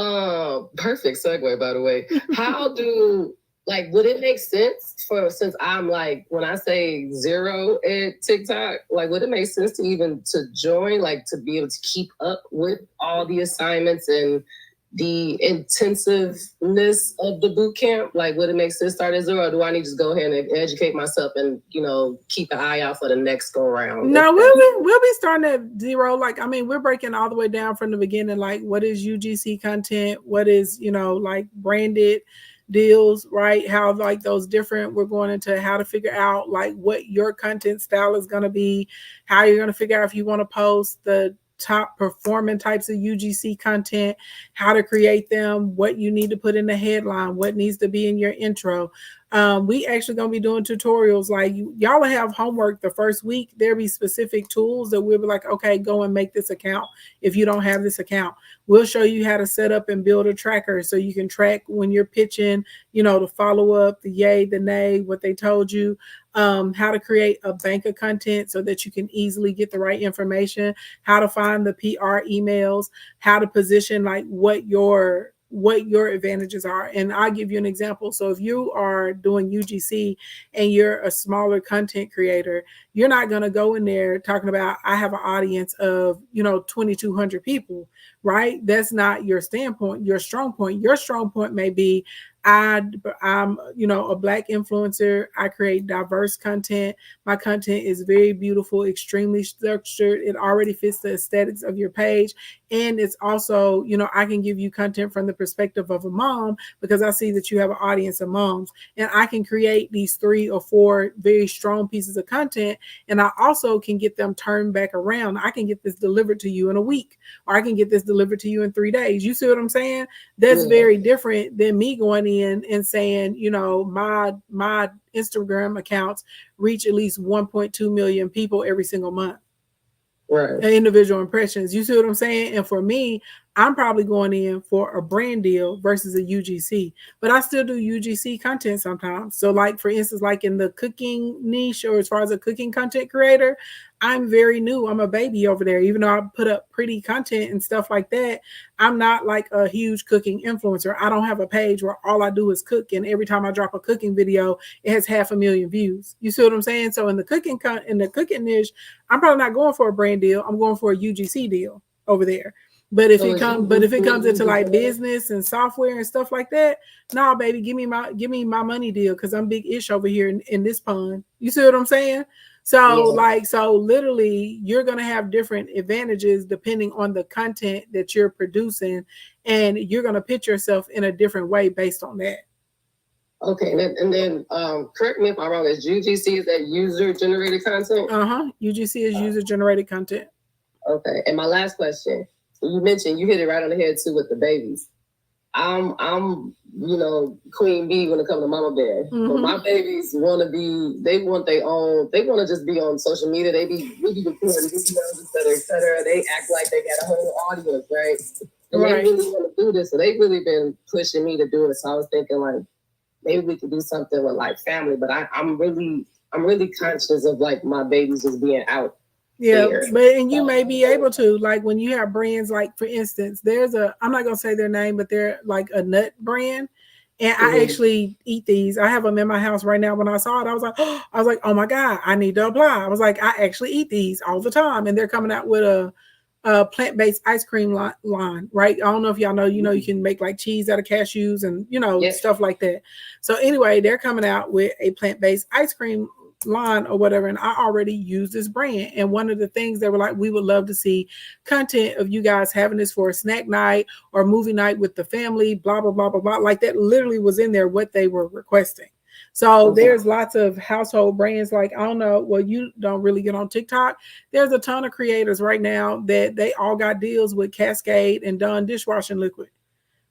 F: perfect segue, by the way. How do, like, would it make sense for, since I'm like, when I say zero at TikTok, like, would it make sense to even to join, like, to be able to keep up with all the assignments and the intensiveness of the boot camp? Like, would it make sense to start at zero, or do I need to just go ahead and educate myself and, you know, keep an eye out for the next go round?
A: No, we'll be starting at zero. Like, I mean, we're breaking all the way down from the beginning. Like, what is UGC content? What is, you know, like branded deals, right? How like those different, we're going into how to figure out like what your content style is going to be, how you're going to figure out if you want to post the top performing types of UGC content, how to create them, what you need to put in the headline, what needs to be in your intro. We actually gonna be doing tutorials. Like y'all will have homework the first week. There'll be specific tools that we'll be like, okay, go and make this account. If you don't have this account, we'll show you how to set up and build a tracker so you can track when you're pitching, you know, the follow up, the yay, the nay, what they told you. How to create a bank of content so that you can easily get the right information, how to find the PR emails, how to position like what your advantages are. And I'll give you an example. So if you are doing UGC and you're a smaller content creator, you're not going to go in there talking about, I have an audience of, you know, 2,200 people, right? That's not your standpoint, your strong point. Your strong point may be, I'm, you know, a Black influencer. I create diverse content. My content is very beautiful, extremely structured. It already fits the aesthetics of your page. And it's also, you know, I can give you content from the perspective of a mom because I see that you have an audience of moms. And I can create these 3 or 4 very strong pieces of content. And I also can get them turned back around. I can get this delivered to you in a week, or I can get this delivered to you in 3 days. You see what I'm saying? That's very different than me going in and saying, you know, my Instagram accounts reach at least 1.2 million people every single month. Right. Individual impressions. You see what I'm saying? And for me, I'm probably going in for a brand deal versus a UGC, but I still do UGC content sometimes. So like, for instance, like in the cooking niche, or as far as a cooking content creator, I'm very new. I'm a baby over there. Even though I put up pretty content and stuff like that, I'm not like a huge cooking influencer. I don't have a page where all I do is cook. And every time I drop a cooking video, it has 500,000 views. You see what I'm saying? So in the cooking niche, I'm probably not going for a brand deal. I'm going for a UGC deal over there. But if it comes into like business and software and stuff like that, nah, baby, give me my money deal, because I'm big ish over here in this pond. You see what I'm saying? So so literally you're going to have different advantages depending on the content that you're producing, and you're going to pitch yourself in a different way based on that. Okay, and then correct me if I'm wrong, is UGC, is that user generated content? UGC is user generated content. Okay, and my last question, you mentioned, you hit it right on the head too with the babies. I'm you know, queen bee when it comes to mama bear. But my babies want to just be on social media. We be recording videos, et cetera. They act like they got a whole audience, right? And they really want to do this. So they've really been pushing me to do it. So I was thinking like, maybe we could do something with like family, but I'm really conscious of like my babies just being out. Yeah, and you may be able to, like when you have brands, like for instance, I'm not gonna say their name, but they're like a nut brand, and I actually eat these. I have them in my house right now. When I saw it, I was like, oh my God, I need to apply. I was like, I actually eat these all the time, and they're coming out with a plant-based ice cream line, right? I don't know if y'all know, you know, you can make like cheese out of cashews and, you know, stuff like that. So anyway, they're coming out with a plant-based ice cream line or whatever, and I already use this brand. And one of the things they were like, we would love to see content of you guys having this for a snack night or movie night with the family, blah, blah, blah, blah, blah. Like that literally was in there what they were requesting. So there's lots of household brands. Like, I don't know, well, you don't really get on TikTok. There's a ton of creators right now that they all got deals with Cascade and Dawn dishwashing liquid.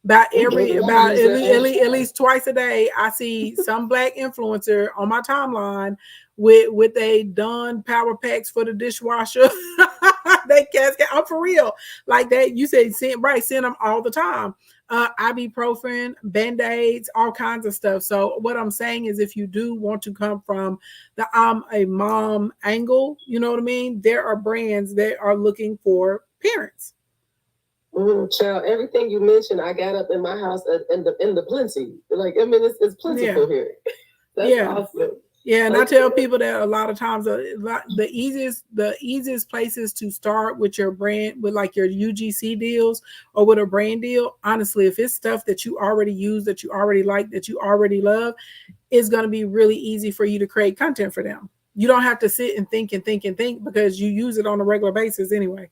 A: At least twice a day, I see some Black influencer on my timeline with a Dawn power packs for the dishwasher. They Cascade. I'm for real. Like that, you said send them all the time. Ibuprofen, Band-Aids, all kinds of stuff. So what I'm saying is, if you do want to come from the I'm a mom angle, you know what I mean? There are brands that are looking for parents.
F: Child, everything you mentioned, I got up in my house in the plenty. Like, I mean, it's plentiful here. That's awesome.
A: Yeah, and I tell people that a lot of times the easiest places to start with your brand, with like your UGC deals or with a brand deal, honestly, if it's stuff that you already use, that you already like, that you already love, it's going to be really easy for you to create content for them. You don't have to sit and think because you use it on a regular basis anyway.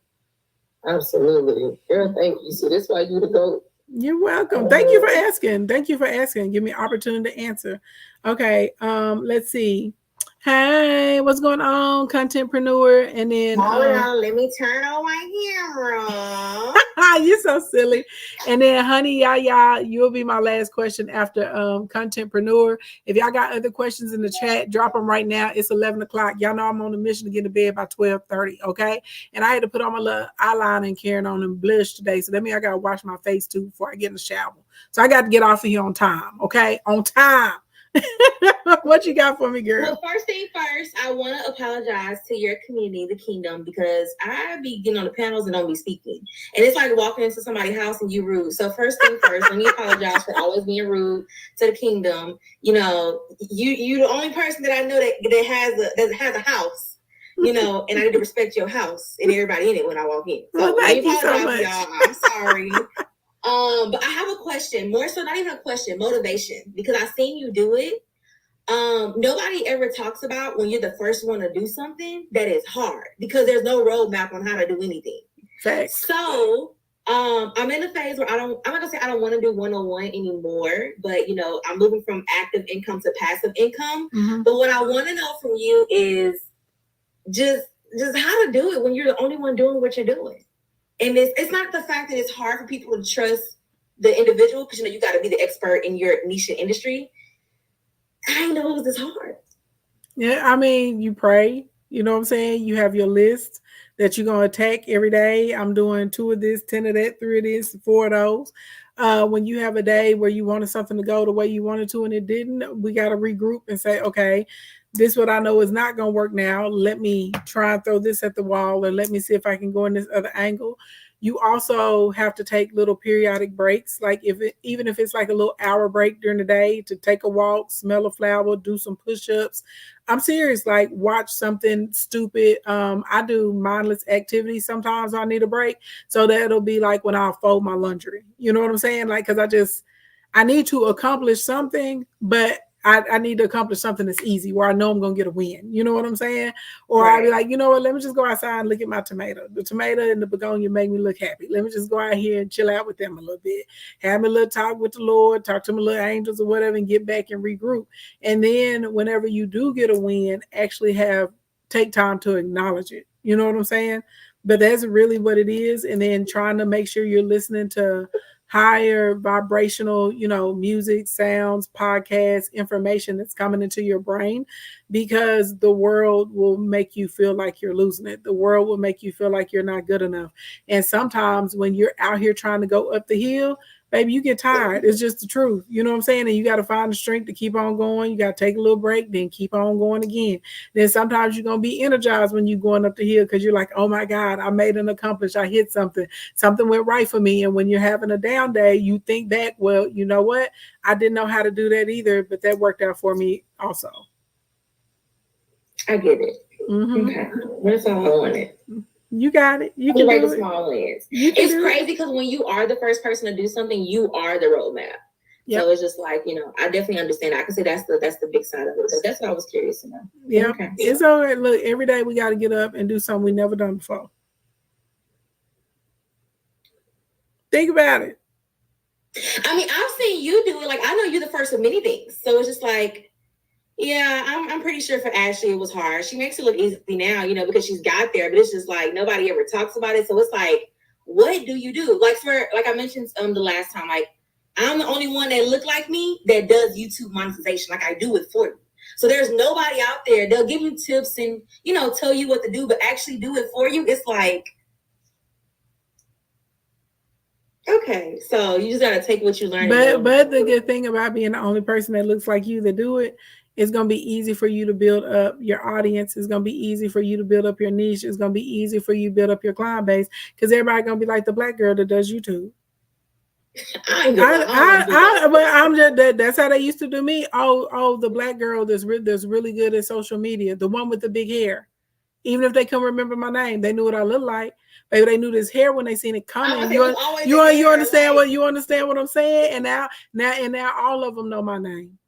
F: Absolutely. Girl, thank you. So that's why you the GOAT.
A: You're welcome. Thank you for asking. Give me an opportunity to answer. Okay. Let's see. Hey, what's going on, contentpreneur? And then
G: hold on, let me turn on my camera.
A: You're so silly. And then honey, Yaya, you'll be my last question after contentpreneur. If y'all got other questions in the chat, drop them right now. It's 11 o'clock. Y'all know I'm on a mission to get to bed by 12:30. Okay. And I had to put on my little eyeliner and carrying on and blush today. So that means I gotta wash my face too before I get in the shower. So I got to get off of here on time. Okay, on time. What you got for me, girl?
G: Well, first thing first, I want to apologize to your community, the kingdom, because I be getting on the panels and don't be speaking. And it's like walking into somebody's house and you rude. So first thing first, let me apologize for always being rude to the kingdom. You know, you the only person that I know that has a house, you know, and I need to respect your house and everybody in it when I walk in. So
A: thank you so much.
G: Y'all. I'm sorry. But I have a question, more so not even a question, motivation, because I've seen you do it. Nobody ever talks about when you're the first one to do something that is hard because there's no roadmap on how to do anything.
A: Facts.
G: So I'm in a phase where I'm not gonna say I don't want to do 101 anymore, but you know, I'm moving from active income to passive income. Mm-hmm. But what I want to know from you is just how to do it when you're the only one doing what you're doing. And it's not the fact that it's hard for people to trust the individual, because you know you got to be the expert in your niche and industry. I didn't know it was this hard.
A: Yeah, I mean, you pray. You know what I'm saying? You have your list that you're going to attack every day. I'm doing 2 of this, 10 of that, 3 of this, 4 of those. When you have a day where you wanted something to go the way you wanted to and it didn't, we got to regroup and say, okay, this is what I know is not going to work now. Let me try and throw this at the wall and let me see if I can go in this other angle. You also have to take little periodic breaks, like even if it's like a little hour break during the day to take a walk, smell a flower, do some push-ups. I'm serious, like watch something stupid. I do mindless activities sometimes I need a break. So that'll be like when I'll fold my laundry. You know what I'm saying? Like, because I need to accomplish something, but I need to accomplish something that's easy where I know I'm going to get a win. You know what I'm saying? Or right. I'll be like, you know what? Let me just go outside and look at my tomato. The tomato and the begonia make me look happy. Let me just go out here and chill out with them a little bit. Have me a little talk with the Lord, talk to my little angels or whatever, and get back and regroup. And then whenever you do get a win, actually take time to acknowledge it. You know what I'm saying? But that's really what it is. And then trying to make sure you're listening to higher vibrational, music, sounds, podcasts, information that's coming into your brain, because the world will make you feel like you're losing it. The world will make you feel like you're not good enough. And sometimes when you're out here trying to go up the hill, baby, you get tired. It's just the truth. You know what I'm saying? And you got to find the strength to keep on going. You got to take a little break, then keep on going again. Then sometimes you're going to be energized when you're going up the hill because you're like, oh my God, I made an accomplishment. I hit something. Something went right for me. And when you're having a down day, you think back, well, you know what? I didn't know how to do that either, but that worked out for me also.
G: I get it.
A: Mm-hmm.
G: Okay. That's all I wanted.
A: You got it. You
G: can
A: do
G: the small wins. It's crazy because when you are the first person to do something, you are the roadmap.
A: Yep.
G: So it's just like, you know, I definitely understand. I can say that's the big side of it. But that's what I was curious to know.
A: Yeah.
G: Okay.
A: It's all right. Look, every day we got to get up and do something we never done before. Think about it.
G: I mean, I've seen you do it. Like, I know you're the first of many things. So it's just like, yeah, I'm pretty sure for Ashley it was hard. She makes it look easy now, you know, because she's got there. But it's just like nobody ever talks about it. So it's like, what do you do? Like I mentioned the last time, like I'm the only one that look like me that does YouTube monetization. Like I do it for you. So there's nobody out there. They'll give you tips and, you know, tell you what to do, but actually do it for you. It's like, okay, so you just gotta take what you learn.
A: But the good thing about being the only person that looks like you that do it, it's gonna be easy for you to build up your audience. It's gonna be easy for you to build up your niche. It's gonna be easy for you to build up your client base because everybody gonna be like the black girl that does YouTube. But I'm just that's how they used to do me. Oh, the black girl that's really good at social media, the one with the big hair. Even if they couldn't remember my name, they knew what I looked like. Maybe they knew this hair when they seen it coming. You understand what I'm saying? And now all of them know my name.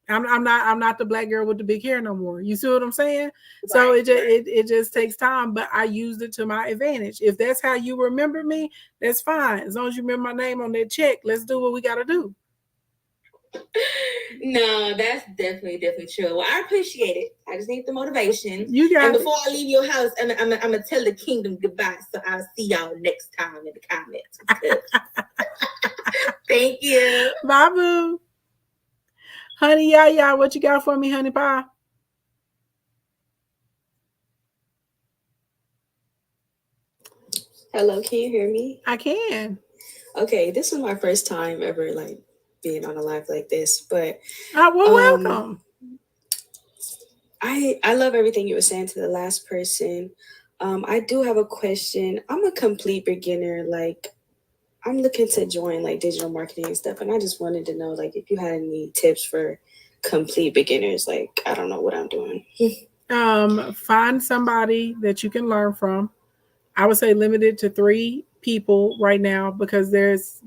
A: I'm not the black girl with the big hair no more. You see what I'm saying? Right, so it just takes time, but I used it to my advantage. If that's how you remember me, that's fine. As long as you remember my name on that check, let's do what we got to do.
G: No, that's definitely true. Well, I appreciate it. I just need the motivation.
A: You got
G: and before I leave your house, I'm gonna tell the kingdom goodbye. So I'll see y'all next time in the comments. Thank you.
A: Bye, boo. Honey, yeah, what you got for me, honey pie?
H: Hello, can you hear me?
A: I can.
H: Okay, this is my first time ever like being on a live like this, but
A: welcome.
H: I love everything you were saying to the last person. I do have a question. I'm a complete beginner. Like, I'm looking to join like digital marketing and stuff, and I just wanted to know like if you had any tips for complete beginners. Like, I don't know what I'm doing.
A: Find somebody that you can learn from. I would say limited to 3 people right now because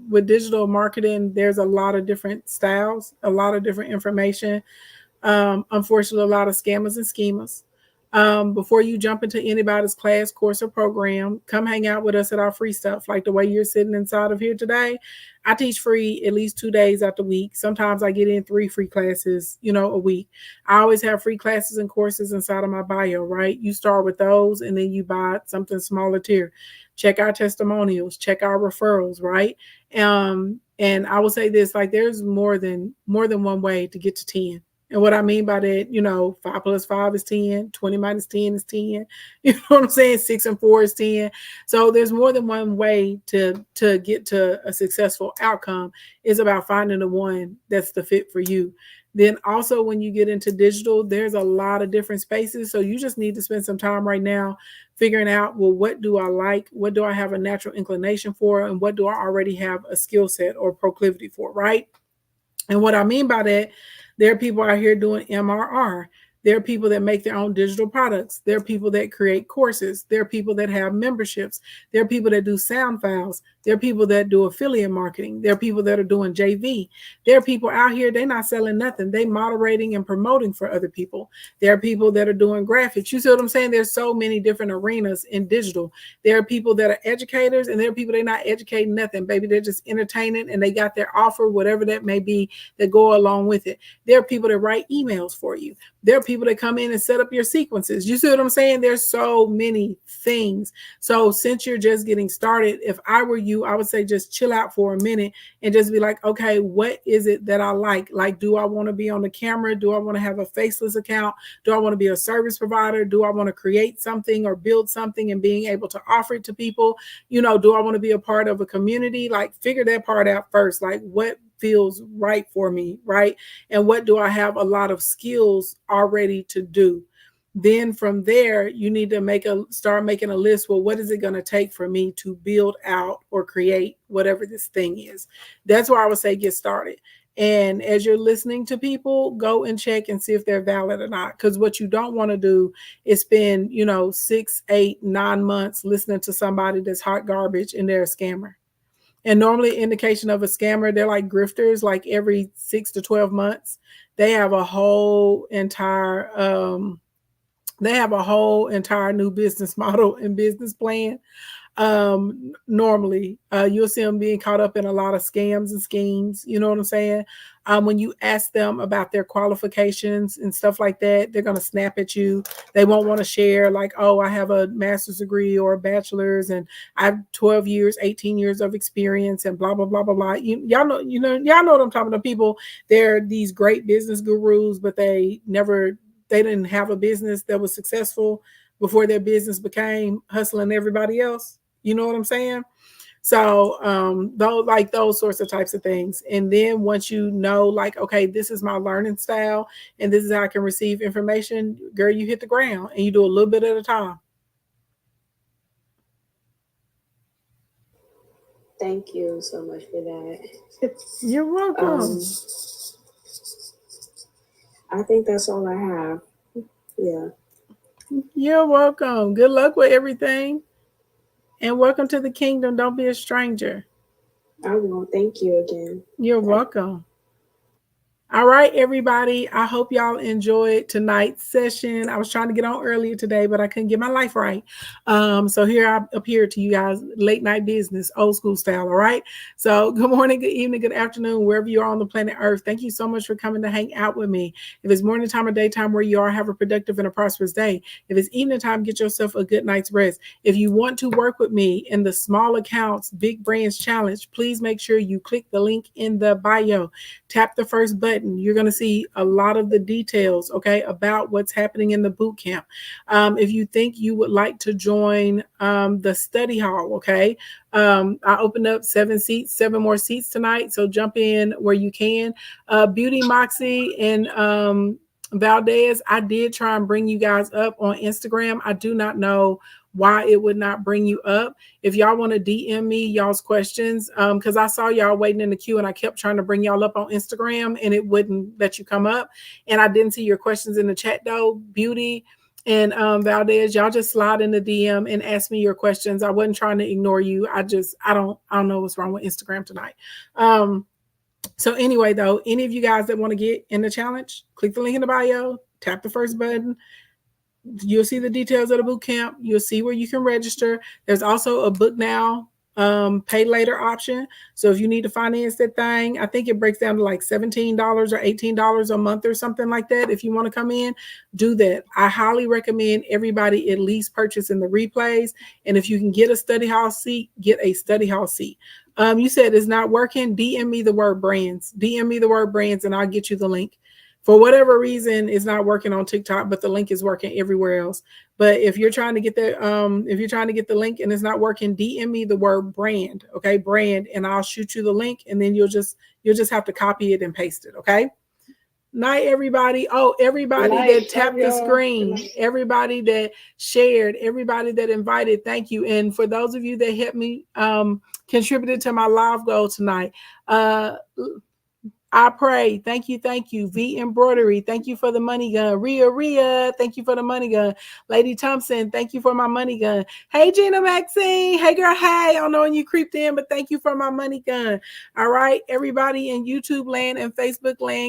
A: with digital marketing, there's a lot of different styles, a lot of different information. Unfortunately, a lot of scammers and schemers. Before you jump into anybody's class, course, or program, come hang out with us at our free stuff. Like the way you're sitting inside of here today, I teach free at least 2 days out the week. Sometimes I get in 3 free classes, a week. I always have free classes and courses inside of my bio, right? You start with those and then you buy something smaller tier. Check our testimonials, check our referrals, right? And I will say this, like there's more than one way to get to 10. And what I mean by that, 5 plus 5 is 10, 20 minus 10 is 10. You know what I'm saying? 6 and 4 is 10. So there's more than one way to get to a successful outcome. It's about finding the one that's the fit for you. Then also when you get into digital, there's a lot of different spaces. So you just need to spend some time right now figuring out, well, what do I like? What do I have a natural inclination for? And what do I already have a skill set or proclivity for, right? And what I mean by that, there are people out here doing MRR. There are people that make their own digital products. There are people that create courses. There are people that have memberships. There are people that do sound files. There are people that do affiliate marketing. There are people that are doing JV. There are people out here, they're not selling nothing. They moderating and promoting for other people. There are people that are doing graphics. You see what I'm saying? There's so many different arenas in digital. There are people that are educators and there are people they're not educating nothing. Baby, they're just entertaining and they got their offer, whatever that may be, that go along with it. There are people that write emails for you. There are people that come in and set up your sequences. You see what I'm saying? There's so many things. So since you're just getting started, if I were you, I would say just chill out for a minute and just be like, okay, what is it that I like? Like, do I want to be on the camera? Do I want to have a faceless account? Do I want to be a service provider? Do I want to create something or build something and being able to offer it to people? Do I want to be a part of a community? Like, figure that part out first. Like, what feels right for me, right? And what do I have a lot of skills already to do? Then from there, you need to start making a list. Well, what is it going to take for me to build out or create whatever this thing is? That's where I would say get started. And as you're listening to people, go and check and see if they're valid or not. Because what you don't want to do is spend, 6, 8, 9 months listening to somebody that's hot garbage and they're a scammer. And normally indication of a scammer, they're like grifters, like every 6 to 12 months. They have a whole entire new business model and business plan. Normally you'll see them being caught up in a lot of scams and schemes. You know what I'm saying? When you ask them about their qualifications and stuff like that, they're going to snap at you. They won't want to share like, oh, I have a master's degree or a bachelor's and I have 12 years, 18 years of experience and blah, blah, blah, blah, blah. Y'all know what I'm talking about. People, they're these great business gurus, but they didn't have a business that was successful before their business became hustling everybody else. You know what I'm saying? So those sorts of types of things. And then once you know, like, okay, this is my learning style and this is how I can receive information, girl, you hit the ground and you do a little bit at a time.
H: Thank you so much for that.
A: You're welcome.
H: I think that's all I have. Yeah.
A: You're welcome. Good luck with everything. And welcome to the kingdom. Don't be a stranger.
H: I won't. Thank you again.
A: You're welcome. All right, everybody. I hope y'all enjoyed tonight's session. I was trying to get on earlier today, but I couldn't get my life right. So here I appear to you guys, late night business, old school style. All right. So good morning, good evening, good afternoon, wherever you are on the planet Earth. Thank you so much for coming to hang out with me. If it's morning time or daytime where you are, have a productive and a prosperous day. If it's evening time, get yourself a good night's rest. If you want to work with me in the Small Accounts Big Brands Challenge, please make sure you click the link in the bio. Tap the first button. You're going to see a lot of the details, okay, about what's happening in the boot camp. If you think you would like to join the study hall, okay, I opened up 7 more seats tonight. So jump in where you can. Beauty Moxie and Valdez, I did try and bring you guys up on Instagram. I do not know why it would not bring you up. If y'all want to DM me y'all's questions, because I saw y'all waiting in the queue and I kept trying to bring y'all up on Instagram and it wouldn't let you come up. And I didn't see your questions in the chat though. Beauty and Valdez, y'all just slide in the DM and ask me your questions. I wasn't trying to ignore you. I don't know what's wrong with Instagram tonight. So anyway, though, any of you guys that want to get in the challenge, click the link in the bio, tap the first button. You'll see the details of the boot camp. You'll see where you can register. There's also a book now, pay later option. So if you need to finance that thing, I think it breaks down to like $17 or $18 a month or something like that. If you want to come in, do that. I highly recommend everybody at least purchasing the replays. And if you can get a study hall seat, get a study hall seat. You said it's not working. DM me the word brands. DM me the word brands and I'll get you the link. For whatever reason, it's not working on TikTok, but the link is working everywhere else. But if you're trying to get the link and it's not working, DM me the word brand, okay, brand, and I'll shoot you the link, and then you'll just have to copy it and paste it, okay. Night, everybody. Oh, everybody that tapped the screen, everybody that shared, everybody that invited, thank you. And for those of you that helped me contributed to my live goal tonight, I pray. Thank you. V Embroidery, thank you for the money gun. Ria, thank you for the money gun. Lady Thompson, thank you for my money gun. Hey, Gina Maxine. Hey, girl. Hey, I don't know when you creeped in, but thank you for my money gun. All right, everybody in YouTube land and Facebook land.